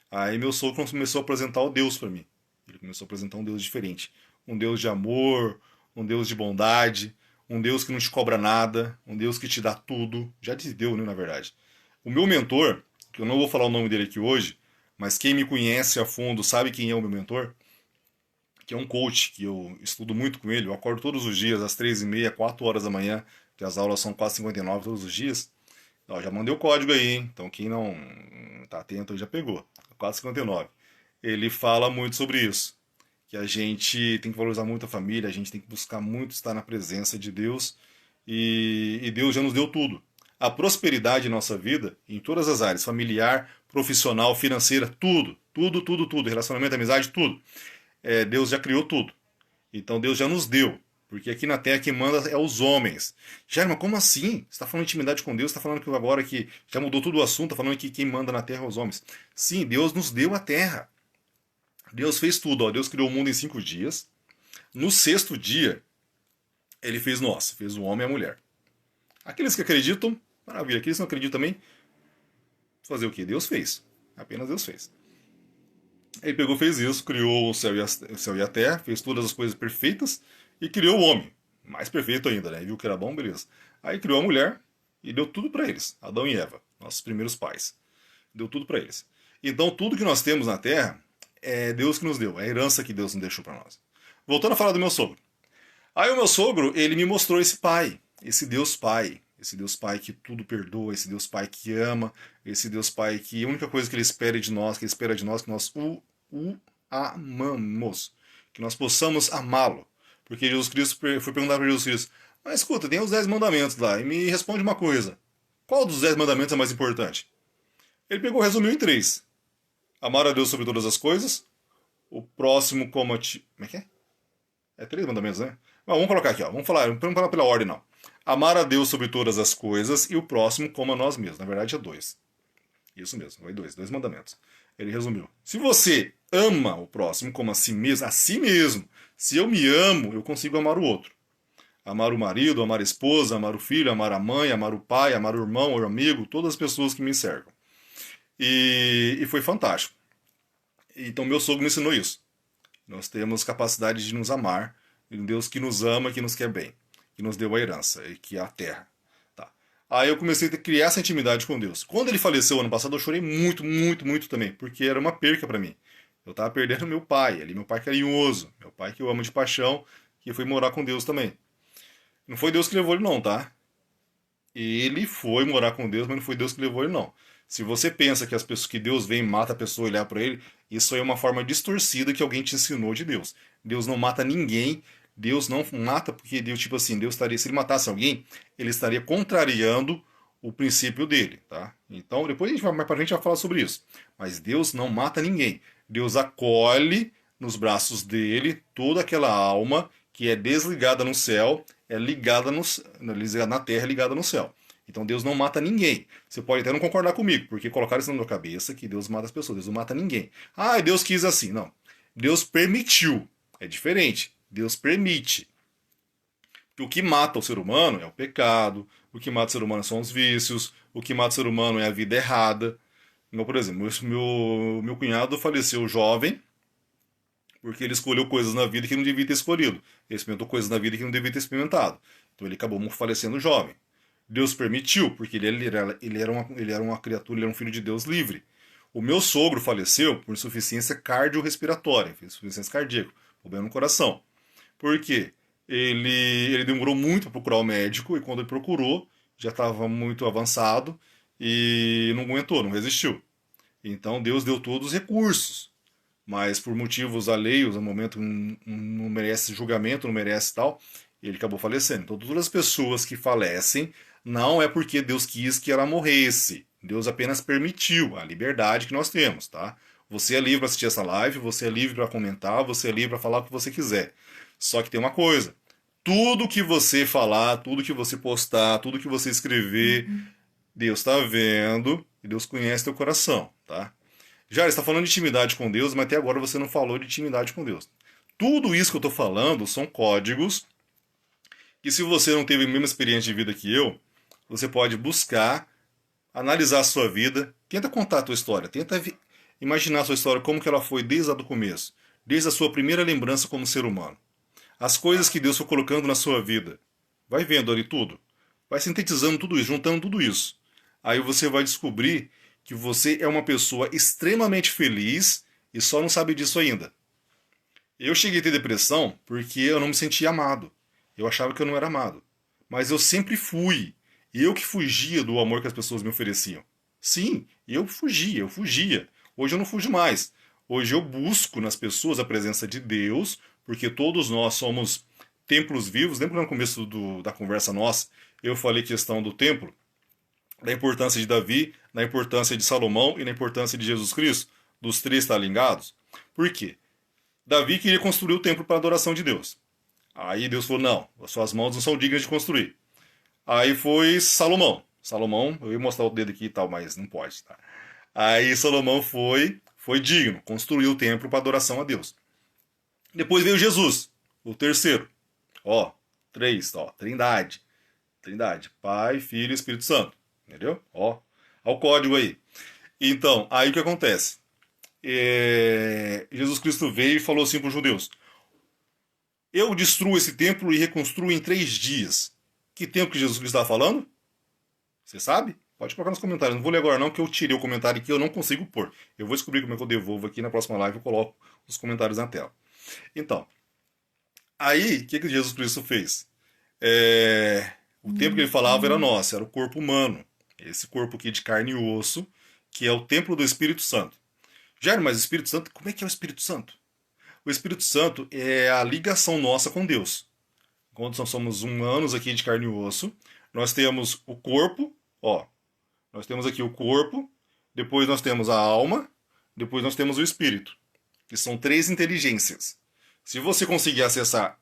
Aí meu sogro começou a apresentar o Deus para mim. Ele começou a apresentar um Deus diferente. Um Deus de amor, um Deus de bondade, um Deus que não te cobra nada, um Deus que te dá tudo. Já te deu, né, na verdade. O meu mentor, que eu não vou falar o nome dele aqui hoje, mas quem me conhece a fundo sabe quem é o meu mentor, que é um coach, que eu estudo muito com ele. Eu acordo todos os dias, às 3h30, 4 horas da manhã, que as aulas são 4h59 todos os dias. Ó, já mandei o código aí, hein? Então quem não tá atento aí já pegou. 4h59. Ele fala muito sobre isso. Que a gente tem que valorizar muito a família, a gente tem que buscar muito estar na presença de Deus. E Deus já nos deu tudo. A prosperidade em nossa vida, em todas as áreas, familiar, profissional, financeira, tudo. Tudo, tudo, tudo. Relacionamento, amizade, tudo. Deus já criou tudo. Então Deus já nos deu. Porque aqui na Terra quem manda é os homens. Já, mas como assim? Você está falando de intimidade com Deus, está falando que agora que já mudou todo o assunto, está falando que quem manda na Terra é os homens. Sim, Deus nos deu a Terra. Deus fez tudo. Ó. Deus criou o mundo em 5 dias. No sexto dia, ele fez nós, fez o homem e a mulher. Aqueles que acreditam, maravilha. Aqueles que não acreditam também, fazer o que? Deus fez. Apenas Deus fez. Ele pegou, fez isso, criou o céu e a terra, fez todas as coisas perfeitas e criou o homem. Mais perfeito ainda, né? Viu que era bom, beleza. Aí criou a mulher e deu tudo para eles. Adão e Eva, nossos primeiros pais. Deu tudo para eles. Então tudo que nós temos na terra é Deus que nos deu, é a herança que Deus nos deixou para nós. Voltando a falar do meu sogro. Aí o meu sogro, ele me mostrou esse pai, esse Deus pai que tudo perdoa, esse Deus pai que ama, esse Deus pai que a única coisa que ele espera de nós, que ele espera de nós, que nós o amamos, que nós possamos amá-lo. Porque Jesus Cristo foi perguntar para Jesus Cristo, mas escuta, tem os 10 mandamentos lá, e me responde uma coisa, qual dos 10 mandamentos é mais importante? Ele pegou e resumiu em 3. Amar a Deus sobre todas as coisas, o próximo como a ti... Como é que é? É 3 mandamentos, né? Mas vamos colocar aqui, ó. Vamos falar pela ordem, não. Amar a Deus sobre todas as coisas e o próximo como a nós mesmos. Na verdade é 2. Isso mesmo, foi 2 mandamentos. Ele resumiu. Se você ama o próximo como a si mesmo, se eu me amo, eu consigo amar o outro. Amar o marido, amar a esposa, amar o filho, amar a mãe, amar o pai, amar o irmão, o amigo, todas as pessoas que me cercam. E foi fantástico. Então meu sogro me ensinou isso. Nós temos capacidade de nos amar, um Deus que nos ama, que nos quer bem, que nos deu a herança, e que é a terra. Tá. Aí eu comecei a criar essa intimidade com Deus. Quando ele faleceu ano passado, eu chorei muito, muito, muito também, porque era uma perca para mim. Eu estava perdendo meu pai, ali meu pai carinhoso, meu pai que eu amo de paixão, que foi morar com Deus também. Não foi Deus que levou ele não, tá? Ele foi morar com Deus, mas não foi Deus que levou ele não. Se você pensa que as pessoas que Deus vem e mata a pessoa e olhar para ele, isso aí é uma forma distorcida que alguém te ensinou de Deus. Deus não mata ninguém. Deus não mata porque Deus, tipo assim, Deus estaria, se ele matasse alguém, ele estaria contrariando o princípio dele, tá? Então, depois a gente vai, mais pra frente vai falar sobre isso. Mas Deus não mata ninguém. Deus acolhe nos braços dele toda aquela alma que é desligada no céu, é ligada na terra, ligada no céu. Então Deus não mata ninguém. Você pode até não concordar comigo, porque colocaram isso na minha cabeça que Deus mata as pessoas. Deus não mata ninguém. Ah, Deus quis assim. Não. Deus permitiu. É diferente. Deus permite. que o que mata o ser humano é o pecado, o que mata o ser humano são os vícios, o que mata o ser humano é a vida errada. Então, por exemplo, meu cunhado faleceu jovem porque ele escolheu coisas na vida que não devia ter escolhido. Ele experimentou coisas na vida que não devia ter experimentado. Então ele acabou falecendo jovem. Deus permitiu, porque ele era uma criatura, ele era um filho de Deus livre. O meu sogro faleceu por insuficiência cardiorrespiratória, insuficiência cardíaca, problema no coração. Por quê? Ele demorou muito para procurar o médico e quando ele procurou, já estava muito avançado e não aguentou, não resistiu. Então Deus deu todos os recursos, mas por motivos alheios, no momento não merece julgamento, não merece tal, ele acabou falecendo. Então todas as pessoas que falecem não é porque Deus quis que ela morresse. Deus apenas permitiu a liberdade que nós temos, tá? Você é livre para assistir essa live, você é livre para comentar, você é livre para falar o que você quiser. Só que tem uma coisa: tudo que você falar, tudo que você postar, tudo que você escrever, Deus está vendo e Deus conhece teu coração, tá? Já está falando de intimidade com Deus, mas até agora você não falou de intimidade com Deus. Tudo isso que eu estou falando são códigos que, se você não teve a mesma experiência de vida que eu, você pode buscar, analisar a sua vida, tenta contar a tua história, tenta imaginar a sua história como que ela foi desde o começo, desde a sua primeira lembrança como ser humano. As coisas que Deus foi colocando na sua vida. Vai vendo ali tudo. Vai sintetizando tudo isso, juntando tudo isso. Aí você vai descobrir que você é uma pessoa extremamente feliz e só não sabe disso ainda. Eu cheguei a ter depressão porque eu não me sentia amado. Eu achava que eu não era amado. Mas eu sempre fui. E eu que fugia do amor que as pessoas me ofereciam. Sim, eu fugia, eu fugia. Hoje eu não fujo mais. Hoje eu busco nas pessoas a presença de Deus, porque todos nós somos templos vivos. Lembra no começo da conversa nossa, eu falei questão do templo, da importância de Davi, da importância de Salomão e da importância de Jesus Cristo, dos três estar ligados? Por quê? Davi queria construir o templo para a adoração de Deus. Aí Deus falou: não, as suas mãos não são dignas de construir. Aí foi Salomão. Salomão, eu ia mostrar o dedo aqui e tal, mas não pode. Tá? Aí Salomão foi digno, construiu o templo para adoração a Deus. Depois veio Jesus, o terceiro. Ó, três, ó, Trindade. Trindade, Pai, Filho e Espírito Santo. Entendeu? Ó o código aí. Então, aí o que acontece? Jesus Cristo veio e falou assim para os judeus: eu destruo esse templo e reconstruo em 3 dias. Que tempo que Jesus Cristo estava falando? Você sabe? Pode colocar nos comentários. Não vou ler agora não, que eu tirei o comentário que eu não consigo pôr. Eu vou descobrir como é que eu devolvo aqui na próxima live. Eu coloco os comentários na tela. Então, aí, o que Jesus Cristo fez? O tempo que ele falava era nosso, era o corpo humano. Esse corpo aqui de carne e osso, que é o templo do Espírito Santo. Jair, mas o Espírito Santo, como é que é o Espírito Santo? O Espírito Santo é a ligação nossa com Deus. Quando nós somos humanos aqui de carne e osso, nós temos o corpo, ó. Nós temos aqui o corpo, depois nós temos a alma, depois nós temos o espírito, que são 3 inteligências. Se você conseguir acessar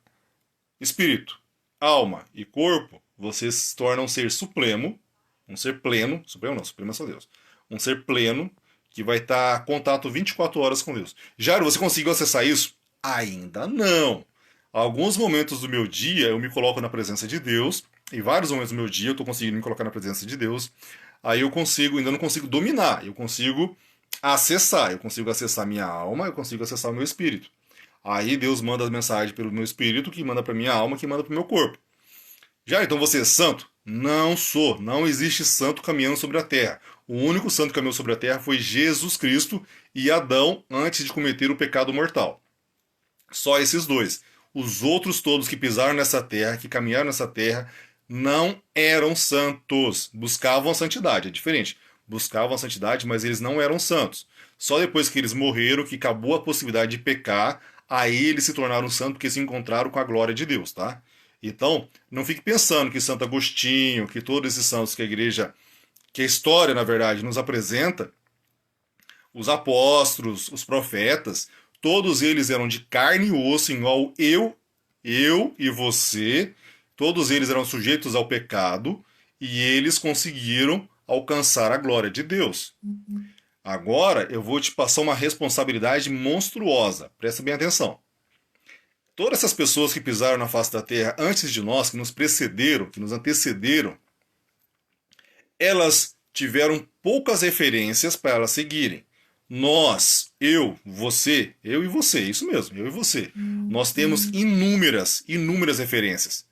espírito, alma e corpo, você se torna um ser supremo, um ser pleno, supremo não, supremo é só Deus, um ser pleno que vai estar em contato 24 horas com Deus. Jairo, você conseguiu acessar isso? Ainda não. Alguns momentos do meu dia eu me coloco na presença de Deus, em vários momentos do meu dia eu estou conseguindo me colocar na presença de Deus, aí eu consigo, ainda não consigo dominar, eu consigo acessar minha alma, eu consigo acessar o meu espírito. Aí Deus manda as mensagens pelo meu espírito, que manda para minha alma, que manda para o meu corpo. Já então você é santo? Não sou. Não existe santo caminhando sobre a terra. O único santo que caminhou sobre a terra foi Jesus Cristo e Adão antes de cometer o pecado mortal. Só esses dois. Os outros todos que pisaram nessa terra, que caminharam nessa terra, não eram santos. Buscavam a santidade. É diferente. Buscavam a santidade, mas eles não eram santos. Só depois que eles morreram, que acabou a possibilidade de pecar, aí eles se tornaram santos porque se encontraram com a glória de Deus, tá? Então, não fique pensando que Santo Agostinho, que todos esses santos que a igreja, que a história, na verdade, nos apresenta, os apóstolos, os profetas, todos eles eram de carne e osso, igual eu e você, todos eles eram sujeitos ao pecado e eles conseguiram alcançar a glória de Deus. Agora eu vou te passar uma responsabilidade monstruosa, presta bem atenção. Todas essas pessoas que pisaram na face da terra antes de nós, que nos precederam, que nos antecederam, elas tiveram poucas referências para elas seguirem. Nós, eu e você, isso mesmo, eu e você, nós temos inúmeras referências.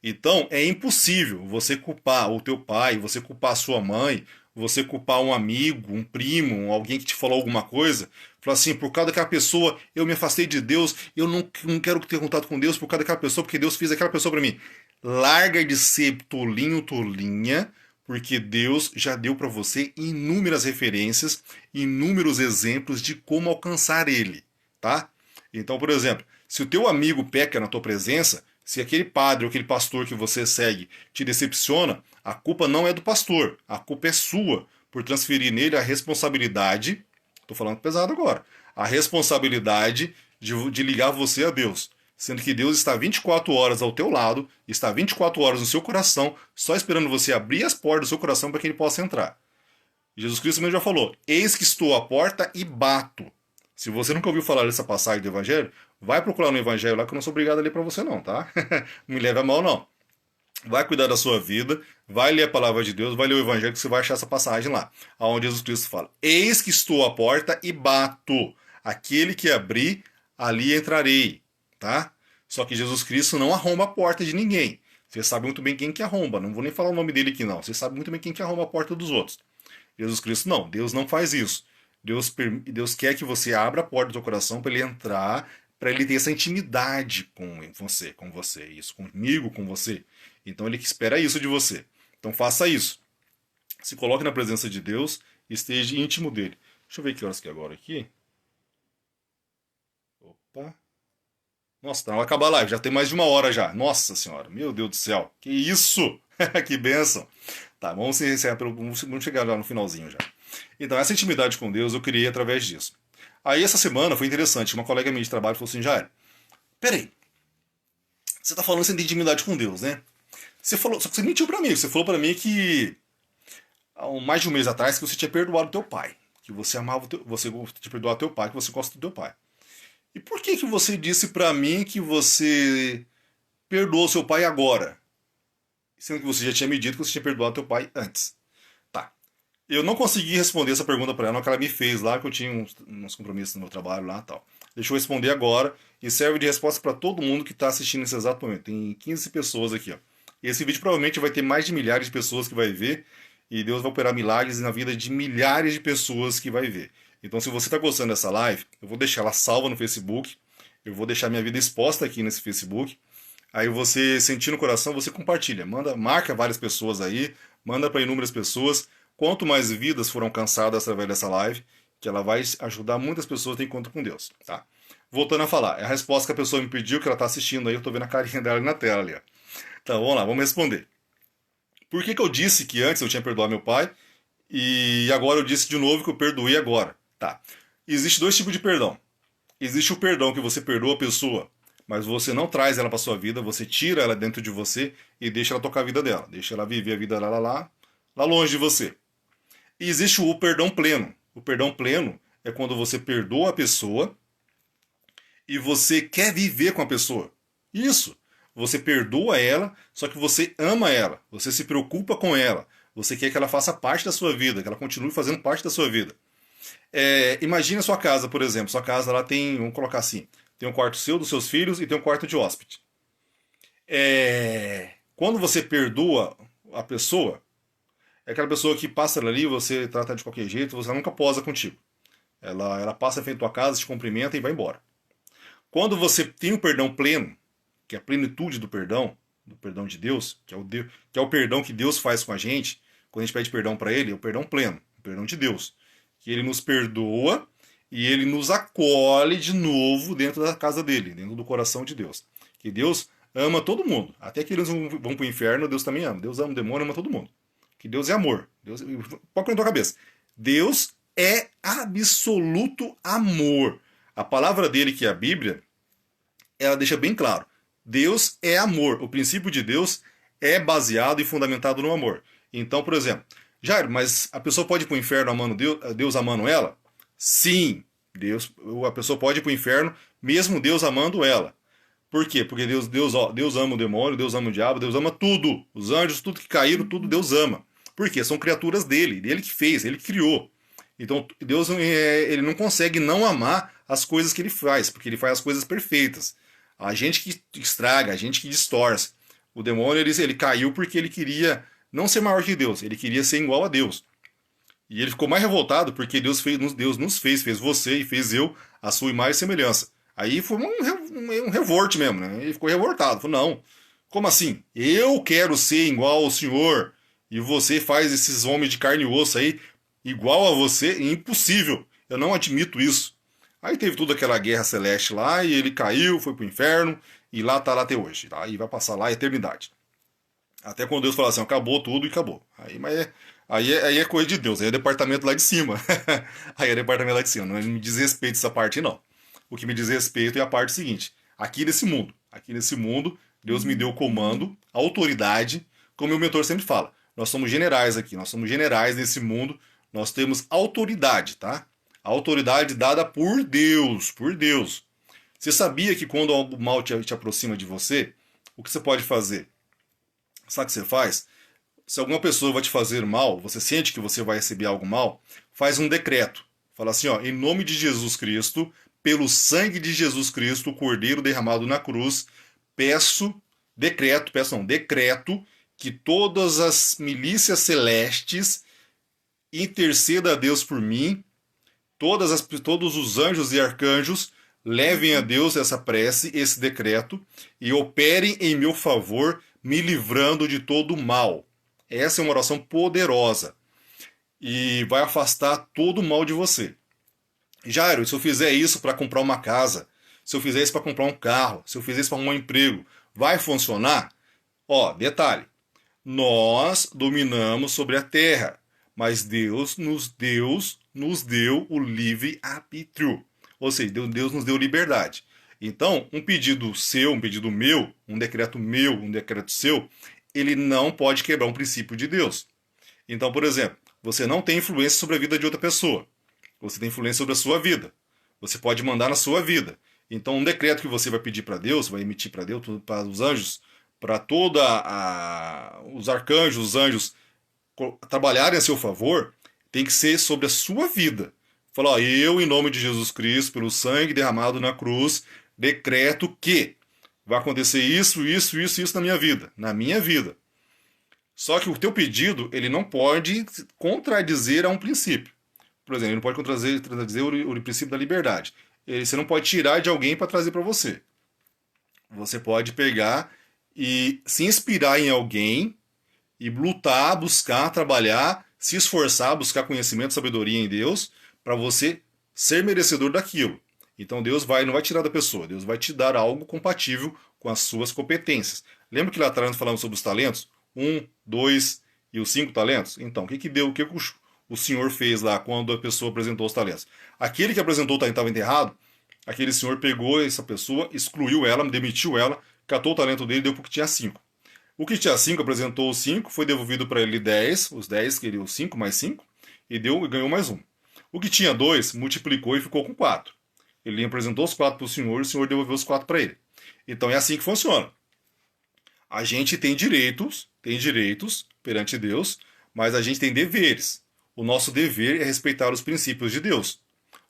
Então é impossível você culpar o teu pai, você culpar a sua mãe, você culpar um amigo, um primo, alguém que te falou alguma coisa, falar assim, por causa daquela pessoa eu me afastei de Deus, eu não quero ter contato com Deus por causa daquela pessoa, porque Deus fez aquela pessoa para mim. Larga de ser tolinho, tolinha, porque Deus já deu para você inúmeras referências, inúmeros exemplos de como alcançar Ele, tá? Então, por exemplo, se o teu amigo peca na tua presença, se aquele padre ou aquele pastor que você segue te decepciona, a culpa não é do pastor, a culpa é sua por transferir nele a responsabilidade, estou falando pesado agora, a responsabilidade de ligar você a Deus. Sendo que Deus está 24 horas ao teu lado, está 24 horas no seu coração, só esperando você abrir as portas do seu coração para que ele possa entrar. Jesus Cristo mesmo já falou: Eis que estou à porta e bato. Se você nunca ouviu falar dessa passagem do Evangelho, vai procurar no Evangelho lá que eu não sou obrigado a ler para você não, tá? Não me leve a mal não. Vai cuidar da sua vida, vai ler a palavra de Deus, vai ler o Evangelho que você vai achar essa passagem lá, onde Jesus Cristo fala: Eis que estou à porta e bato. Aquele que abrir, ali entrarei, tá? Só que Jesus Cristo não arromba a porta de ninguém. Você sabe muito bem quem que arromba. Não vou nem falar o nome dele aqui não. Você sabe muito bem quem que arromba a porta dos outros. Jesus Cristo não. Deus não faz isso. Deus quer que você abra a porta do seu coração para ele entrar, para ele ter essa intimidade com você, isso comigo, com você. Então ele espera isso de você. Então faça isso. Se coloque na presença de Deus e esteja íntimo dele. Deixa eu ver que horas que é agora aqui. Opa. Nossa, tá, vai acabar a live. Já tem mais de uma hora já. Nossa senhora, meu Deus do céu. Que isso? Que bênção. Tá, vamos encerrar vamos chegar lá no finalzinho já. Então, essa intimidade com Deus eu criei através disso. Aí, essa semana foi interessante. Uma colega minha de trabalho falou assim: Jair, peraí. Você tá falando que você tem intimidade com Deus, né? Você falou, só que você mentiu pra mim. Você falou pra mim que há mais de um mês atrás que você tinha perdoado teu pai. Que você amava, você tinha perdoado teu pai, que você gosta do teu pai. E por que que você disse pra mim que você perdoou seu pai agora? Sendo que você já tinha me dito que você tinha perdoado teu pai antes. Tá. Eu não consegui responder essa pergunta para ela, que ela me fez lá, que eu tinha uns compromissos no meu trabalho lá e tal. Deixa eu responder agora e serve de resposta para todo mundo que está assistindo nesse exato momento. Tem 15 pessoas aqui, ó. E esse vídeo provavelmente vai ter mais de milhares de pessoas que vai ver e Deus vai operar milagres na vida de milhares de pessoas que vai ver. Então, se você está gostando dessa live, eu vou deixar ela salva no Facebook, eu vou deixar minha vida exposta aqui nesse Facebook. Aí você, sentindo no coração, você compartilha. Marca várias pessoas aí, manda para inúmeras pessoas. Quanto mais vidas foram alcançadas através dessa live, que ela vai ajudar muitas pessoas a ter encontro com Deus, tá? Voltando a falar, é a resposta que a pessoa me pediu, que ela está assistindo aí, eu estou vendo a carinha dela ali na tela ali, ó. Então, vamos lá, vamos responder. Por que que eu disse que antes eu tinha perdoado meu pai e agora eu disse de novo que eu perdoei agora? Tá. Existe dois tipos de perdão. Existe o perdão que você perdoa a pessoa, mas você não traz ela para sua vida, você tira ela dentro de você e deixa ela tocar a vida dela, deixa ela viver a vida lá longe de você. E existe o perdão pleno. O perdão pleno é quando você perdoa a pessoa e você quer viver com a pessoa. Isso. Você perdoa ela, só que você ama ela, você se preocupa com ela, você quer que ela faça parte da sua vida, que ela continue fazendo parte da sua vida. Imagine a sua casa, por exemplo. Sua casa lá tem, vamos colocar assim, tem um quarto seu, dos seus filhos e tem um quarto de hóspede. Quando você perdoa a pessoa, é aquela pessoa que passa ali, você trata de qualquer jeito, você nunca posa contigo. Ela passa em frente à tua casa, te cumprimenta e vai embora. Quando você tem o perdão pleno, que é a plenitude do perdão de Deus, que é o perdão que Deus faz com a gente, quando a gente pede perdão para Ele, é o perdão pleno, o perdão de Deus. Que Ele nos perdoa e Ele nos acolhe de novo dentro da casa dele, dentro do coração de Deus. Que Deus ama todo mundo. Até que eles vão para o inferno, Deus também ama. Deus ama o demônio, ama todo mundo. Que Deus é amor. Põe na tua cabeça. Deus é absoluto amor. A palavra dele, que é a Bíblia, ela deixa bem claro. Deus é amor. O princípio de Deus é baseado e fundamentado no amor. Então, por exemplo, Jair, mas a pessoa pode ir para o inferno amando Deus amando ela? Sim, a pessoa pode ir para o inferno mesmo Deus amando ela. Por quê? Porque Deus ama o demônio, Deus ama o diabo, Deus ama tudo. Os anjos, tudo que caíram, tudo Deus ama. Por quê? São criaturas dele, ele que fez, ele que criou. Então Deus ele não consegue não amar as coisas que ele faz, porque ele faz as coisas perfeitas. A gente que estraga, a gente que distorce. O demônio ele caiu porque ele queria não ser maior que Deus, ele queria ser igual a Deus. E ele ficou mais revoltado porque Deus nos fez você e fez eu a sua imagem e semelhança. Aí foi um revolte mesmo, né? Ele ficou revoltado. Falou, não, como assim? Eu quero ser igual ao Senhor e você faz esses homens de carne e osso aí igual a você? Impossível. Eu não admito isso. Aí teve toda aquela guerra celeste lá e ele caiu, foi pro inferno e lá tá lá até hoje. Tá? E vai passar lá a eternidade. Até quando Deus fala assim, acabou tudo e acabou. Aí é coisa de Deus, aí é departamento lá de cima. Aí é departamento lá de cima, não me diz respeito essa parte não. O que me diz respeito é a parte seguinte, aqui nesse mundo, Deus me deu o comando, a autoridade, como meu mentor sempre fala, nós somos generais aqui, nós somos generais nesse mundo, nós temos autoridade, tá? A autoridade dada por Deus, por Deus. Você sabia que quando algo mal te aproxima de você, o que você pode fazer? Sabe o que você faz? Se alguma pessoa vai te fazer mal, você sente que você vai receber algo mal, faz um decreto. Fala assim, ó, em nome de Jesus Cristo, pelo sangue de Jesus Cristo, o Cordeiro derramado na cruz, decreto que todas as milícias celestes intercedam a Deus por mim, todos os anjos e arcanjos levem a Deus essa prece, esse decreto, e operem em meu favor, me livrando de todo o mal. Essa é uma oração poderosa e vai afastar todo o mal de você. Jairo, se eu fizer isso para comprar uma casa, se eu fizer isso para comprar um carro, se eu fizer isso para arrumar um emprego, vai funcionar? Ó, detalhe, nós dominamos sobre a terra, mas Deus nos deu o livre-arbítrio. Ou seja, Deus nos deu liberdade. Então, um pedido seu, um pedido meu, um decreto meu, um decreto seu, ele não pode quebrar um princípio de Deus. Então, por exemplo, você não tem influência sobre a vida de outra pessoa. Você tem influência sobre a sua vida. Você pode mandar na sua vida. Então, um decreto que você vai pedir para Deus, vai emitir para Deus, para os anjos, para os arcanjos, os anjos trabalharem a seu favor, tem que ser sobre a sua vida. Falar, ó, eu, em nome de Jesus Cristo, pelo sangue derramado na cruz, decreto que vai acontecer isso, isso, isso, isso na minha vida. Na minha vida. Só que o teu pedido, ele não pode contradizer a um princípio. Por exemplo, ele não pode contradizer o princípio da liberdade. Você não pode tirar de alguém para trazer para você. Você pode pegar e se inspirar em alguém e lutar, buscar, trabalhar, se esforçar, buscar conhecimento, sabedoria em Deus, para você ser merecedor daquilo. Então Deus não vai tirar da pessoa, Deus vai te dar algo compatível com as suas competências. Lembra que lá atrás nós falamos sobre os talentos? 1, 2 e os 5 talentos? Então, o que o Senhor fez lá quando a pessoa apresentou os talentos? Aquele que apresentou o talento estava enterrado, aquele senhor pegou essa pessoa, excluiu ela, demitiu ela, catou o talento dele e deu para o que tinha 5. O que tinha 5 apresentou os 5, foi devolvido para ele 10, os 10 que ele deu 5 mais 5, e ganhou mais 1. O que tinha 2 multiplicou e ficou com 4. Ele apresentou os 4 para o senhor devolveu os 4 para ele. Então é assim que funciona. A gente tem direitos perante Deus, mas a gente tem deveres. O nosso dever é respeitar os princípios de Deus.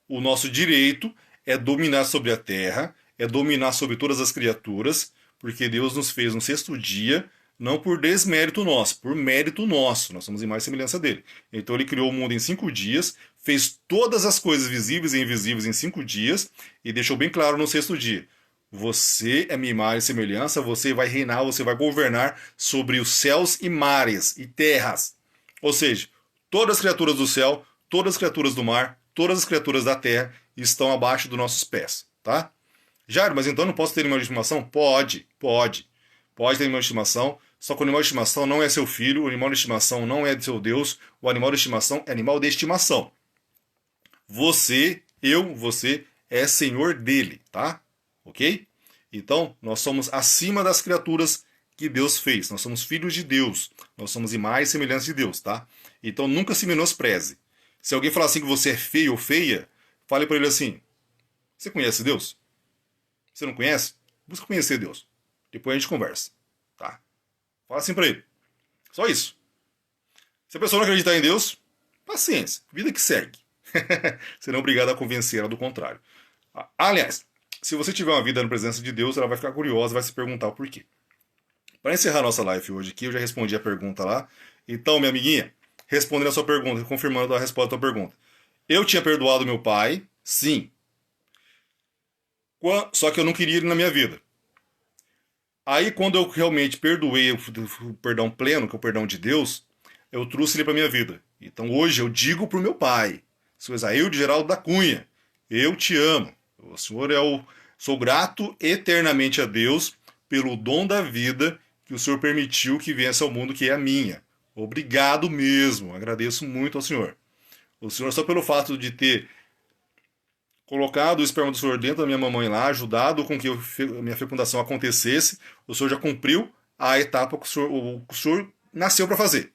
O nosso direito é dominar sobre a terra, é dominar sobre todas as criaturas, porque Deus nos fez no sexto dia, não por desmérito nosso, por mérito nosso. Nós somos imagem e semelhança dele. Então ele criou o mundo em 5 dias, fez todas as coisas visíveis e invisíveis em 5 dias, e deixou bem claro no sexto dia. Você é minha imagem e semelhança, você vai reinar, você vai governar sobre os céus e mares e terras. Ou seja, todas as criaturas do céu, todas as criaturas do mar, todas as criaturas da terra estão abaixo dos nossos pés, tá? Jairo, mas então não posso ter animal de estimação? Pode. Pode ter animal de estimação, só que o animal de estimação não é seu filho, o animal de estimação não é seu Deus, o animal de estimação é animal de estimação. Você é senhor dele, tá? Ok? Então, nós somos acima das criaturas que Deus fez. Nós somos filhos de Deus. Nós somos imagem e semelhança de Deus, tá? Então, nunca se menospreze. Se alguém falar assim que você é feio ou feia, fale para ele assim: você conhece Deus? Você não conhece? Busca conhecer Deus. Depois a gente conversa, tá? Fala assim pra ele. Só isso. Se a pessoa não acreditar em Deus, paciência. Vida que segue. Será obrigado a convencer ela do contrário. Aliás, se você tiver uma vida na presença de Deus, ela vai ficar curiosa, vai se perguntar o porquê. Para encerrar nossa live hoje aqui, eu já respondi a pergunta lá. Então, minha amiguinha, respondendo a sua pergunta, confirmando a resposta à tua pergunta. Eu tinha perdoado meu pai, sim. Só que eu não queria ele na minha vida. Aí, quando eu realmente perdoei o perdão pleno, que é o perdão de Deus, eu trouxe ele para minha vida. Então, hoje eu digo pro meu pai, seu Isaíl de Geraldo da Cunha, eu te amo. O Senhor Sou grato eternamente a Deus pelo dom da vida que o Senhor permitiu que viesse ao mundo, que é a minha. Obrigado mesmo, agradeço muito ao Senhor. O Senhor, só pelo fato de ter colocado o esperma do Senhor dentro da minha mamãe lá, ajudado com que a minha fecundação acontecesse, o Senhor já cumpriu a etapa que o Senhor nasceu para fazer.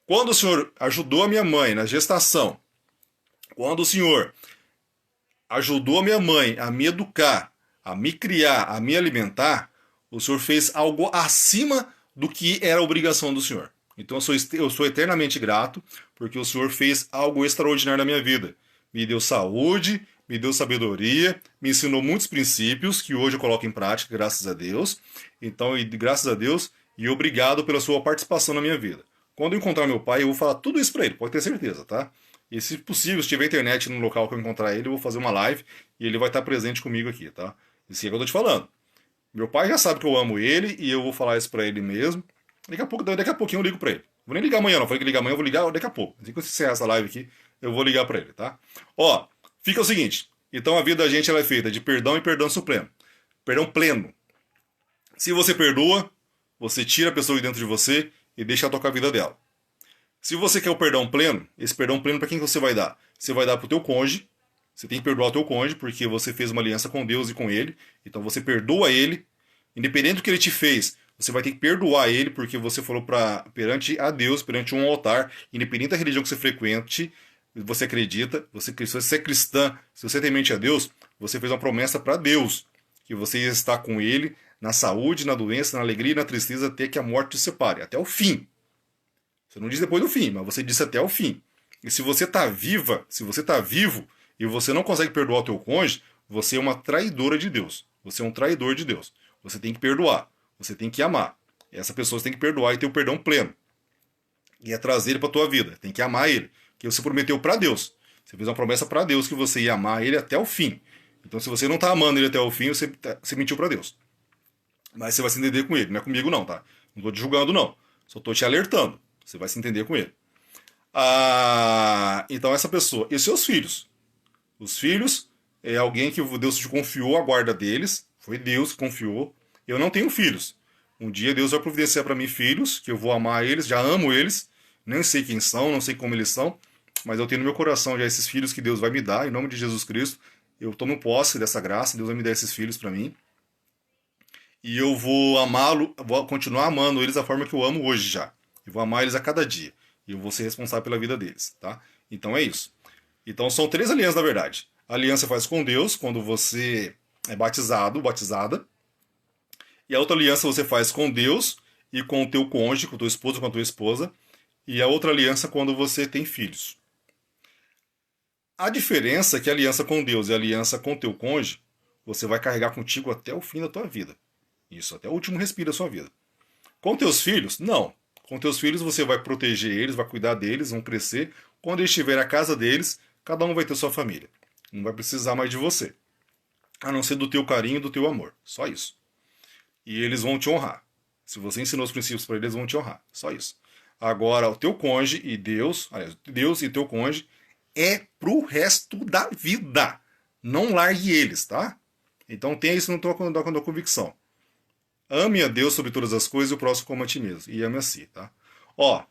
Quando o Senhor ajudou a minha mãe na gestação, quando o Senhor ajudou a minha mãe a me educar, a me criar, a me alimentar, o Senhor fez algo acima do que era a obrigação do Senhor. Então eu sou eternamente grato, porque o Senhor fez algo extraordinário na minha vida. Me deu saúde, me deu sabedoria, me ensinou muitos princípios que hoje eu coloco em prática, graças a Deus. Então, graças a Deus, e obrigado pela sua participação na minha vida. Quando eu encontrar meu pai, eu vou falar tudo isso para ele, pode ter certeza, tá? E se possível, se tiver internet no local que eu encontrar ele, eu vou fazer uma live e ele vai estar presente comigo aqui, tá? Isso é o que eu tô te falando. Meu pai já sabe que eu amo ele e eu vou falar isso pra ele mesmo. Daqui a pouquinho eu ligo pra ele. Vou nem ligar amanhã, não. Falei que ligar amanhã, eu vou ligar daqui a pouco. Assim que eu encerrar essa live aqui, eu vou ligar pra ele, tá? Ó, fica o seguinte. Então a vida da gente ela é feita de perdão e perdão supremo. Perdão pleno. Se você perdoa, você tira a pessoa de dentro de você e deixa ela tocar a vida dela. Se você quer o perdão pleno, esse perdão pleno para quem você vai dar? Você vai dar pro teu cônjuge. Você tem que perdoar o teu cônjuge porque você fez uma aliança com Deus e com ele. Então você perdoa ele, independente do que ele te fez. Você vai ter que perdoar ele porque você falou perante a Deus, perante um altar, independente da religião que você frequente, você acredita, se você é cristã, se você tem mente a Deus, você fez uma promessa para Deus que você ia estar com ele na saúde, na doença, na alegria e na tristeza até que a morte te separe, até o fim. Você não diz depois do fim, mas você disse até o fim. E se você está viva, se você está vivo e você não consegue perdoar o teu cônjuge, você é uma traidora de Deus. Você é um traidor de Deus. Você tem que perdoar. Você tem que amar. Essa pessoa você tem que perdoar e ter o perdão pleno. E é trazer ele para a tua vida. Tem que amar ele. Que você prometeu para Deus. Você fez uma promessa para Deus que você ia amar ele até o fim. Então se você não está amando ele até o fim, você mentiu para Deus. Mas você vai se entender com ele. Não é comigo não, tá? Não estou te julgando não. Só estou te alertando. Você vai se entender com ele. Então essa pessoa. E os seus filhos? Os filhos é alguém que Deus te confiou a guarda deles. Foi Deus que confiou. Eu não tenho filhos. Um dia Deus vai providenciar para mim filhos, que eu vou amar eles, já amo eles. Nem sei quem são, não sei como eles são. Mas eu tenho no meu coração já esses filhos que Deus vai me dar, em nome de Jesus Cristo. Eu tomo posse dessa graça, Deus vai me dar esses filhos para mim. E eu vou amá-lo, vou continuar amando eles da forma que eu amo hoje já. E vou amar eles a cada dia. E eu vou ser responsável pela vida deles, tá? Então é isso. Então são 3 alianças, na verdade. A aliança faz com Deus, quando você é batizado, batizada. E a outra aliança você faz com Deus e com o teu cônjuge, com o teu esposo, com a tua esposa. E a outra aliança quando você tem filhos. A diferença é que a aliança com Deus e a aliança com o teu cônjuge, você vai carregar contigo até o fim da tua vida. Isso, até o último respiro da sua vida. Com teus filhos, não. Com teus filhos você vai proteger eles, vai cuidar deles, vão crescer. Quando eles estiverem na casa deles, cada um vai ter sua família. Não vai precisar mais de você. A não ser do teu carinho e do teu amor. Só isso. E eles vão te honrar. Se você ensinou os princípios para eles, eles vão te honrar. Só isso. Agora, o teu cônjuge e Deus, aliás, Deus e teu cônjuge é pro resto da vida. Não largue eles, tá? Então tenha isso na tua convicção. Ame a Deus sobre todas as coisas e o próximo como a ti mesmo. E ame a si, tá? Ó,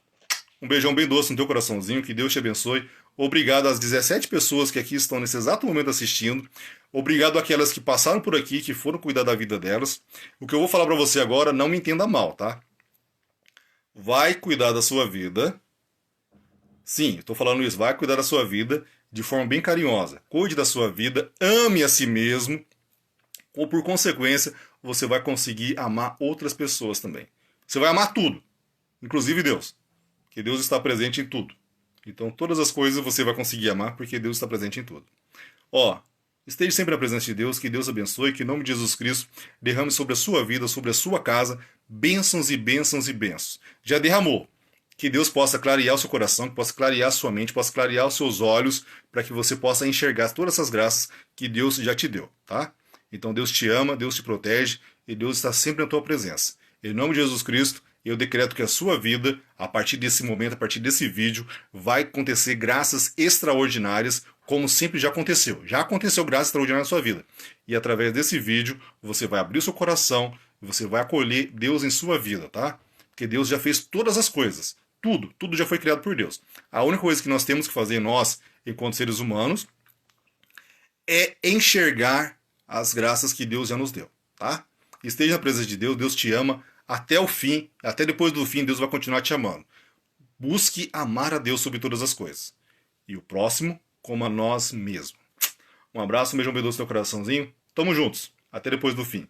um beijão bem doce no teu coraçãozinho. Que Deus te abençoe. Obrigado às 17 pessoas que aqui estão nesse exato momento assistindo. Obrigado àquelas que passaram por aqui, que foram cuidar da vida delas. O que eu vou falar pra você agora, não me entenda mal, tá? Vai cuidar da sua vida. Sim, eu tô falando isso. Vai cuidar da sua vida de forma bem carinhosa. Cuide da sua vida. Ame a si mesmo. ou por consequência, você vai conseguir amar outras pessoas também. Você vai amar tudo, inclusive Deus, que Deus está presente em tudo. Então, todas as coisas você vai conseguir amar porque Deus está presente em tudo. Ó, esteja sempre na presença de Deus, que Deus abençoe, que em nome de Jesus Cristo derrame sobre a sua vida, sobre a sua casa, bênçãos e bênçãos e bênçãos. Já derramou. Que Deus possa clarear o seu coração, que possa clarear a sua mente, possa clarear os seus olhos, para que você possa enxergar todas essas graças que Deus já te deu, tá? Então Deus te ama, Deus te protege e Deus está sempre na tua presença. Em nome de Jesus Cristo, eu decreto que a sua vida, a partir desse momento, a partir desse vídeo, vai acontecer graças extraordinárias, como sempre já aconteceu. Já aconteceu graças extraordinárias na sua vida. E através desse vídeo, você vai abrir o seu coração e você vai acolher Deus em sua vida, tá? Porque Deus já fez todas as coisas. Tudo já foi criado por Deus. A única coisa que nós temos que fazer, nós, enquanto seres humanos, é enxergar as graças que Deus já nos deu, tá? Esteja na presença de Deus, Deus te ama até o fim, até depois do fim, Deus vai continuar te amando. Busque amar a Deus sobre todas as coisas. E o próximo, como a nós mesmos. Um abraço, um beijão bem doce no teu coraçãozinho. Tamo juntos. Até depois do fim.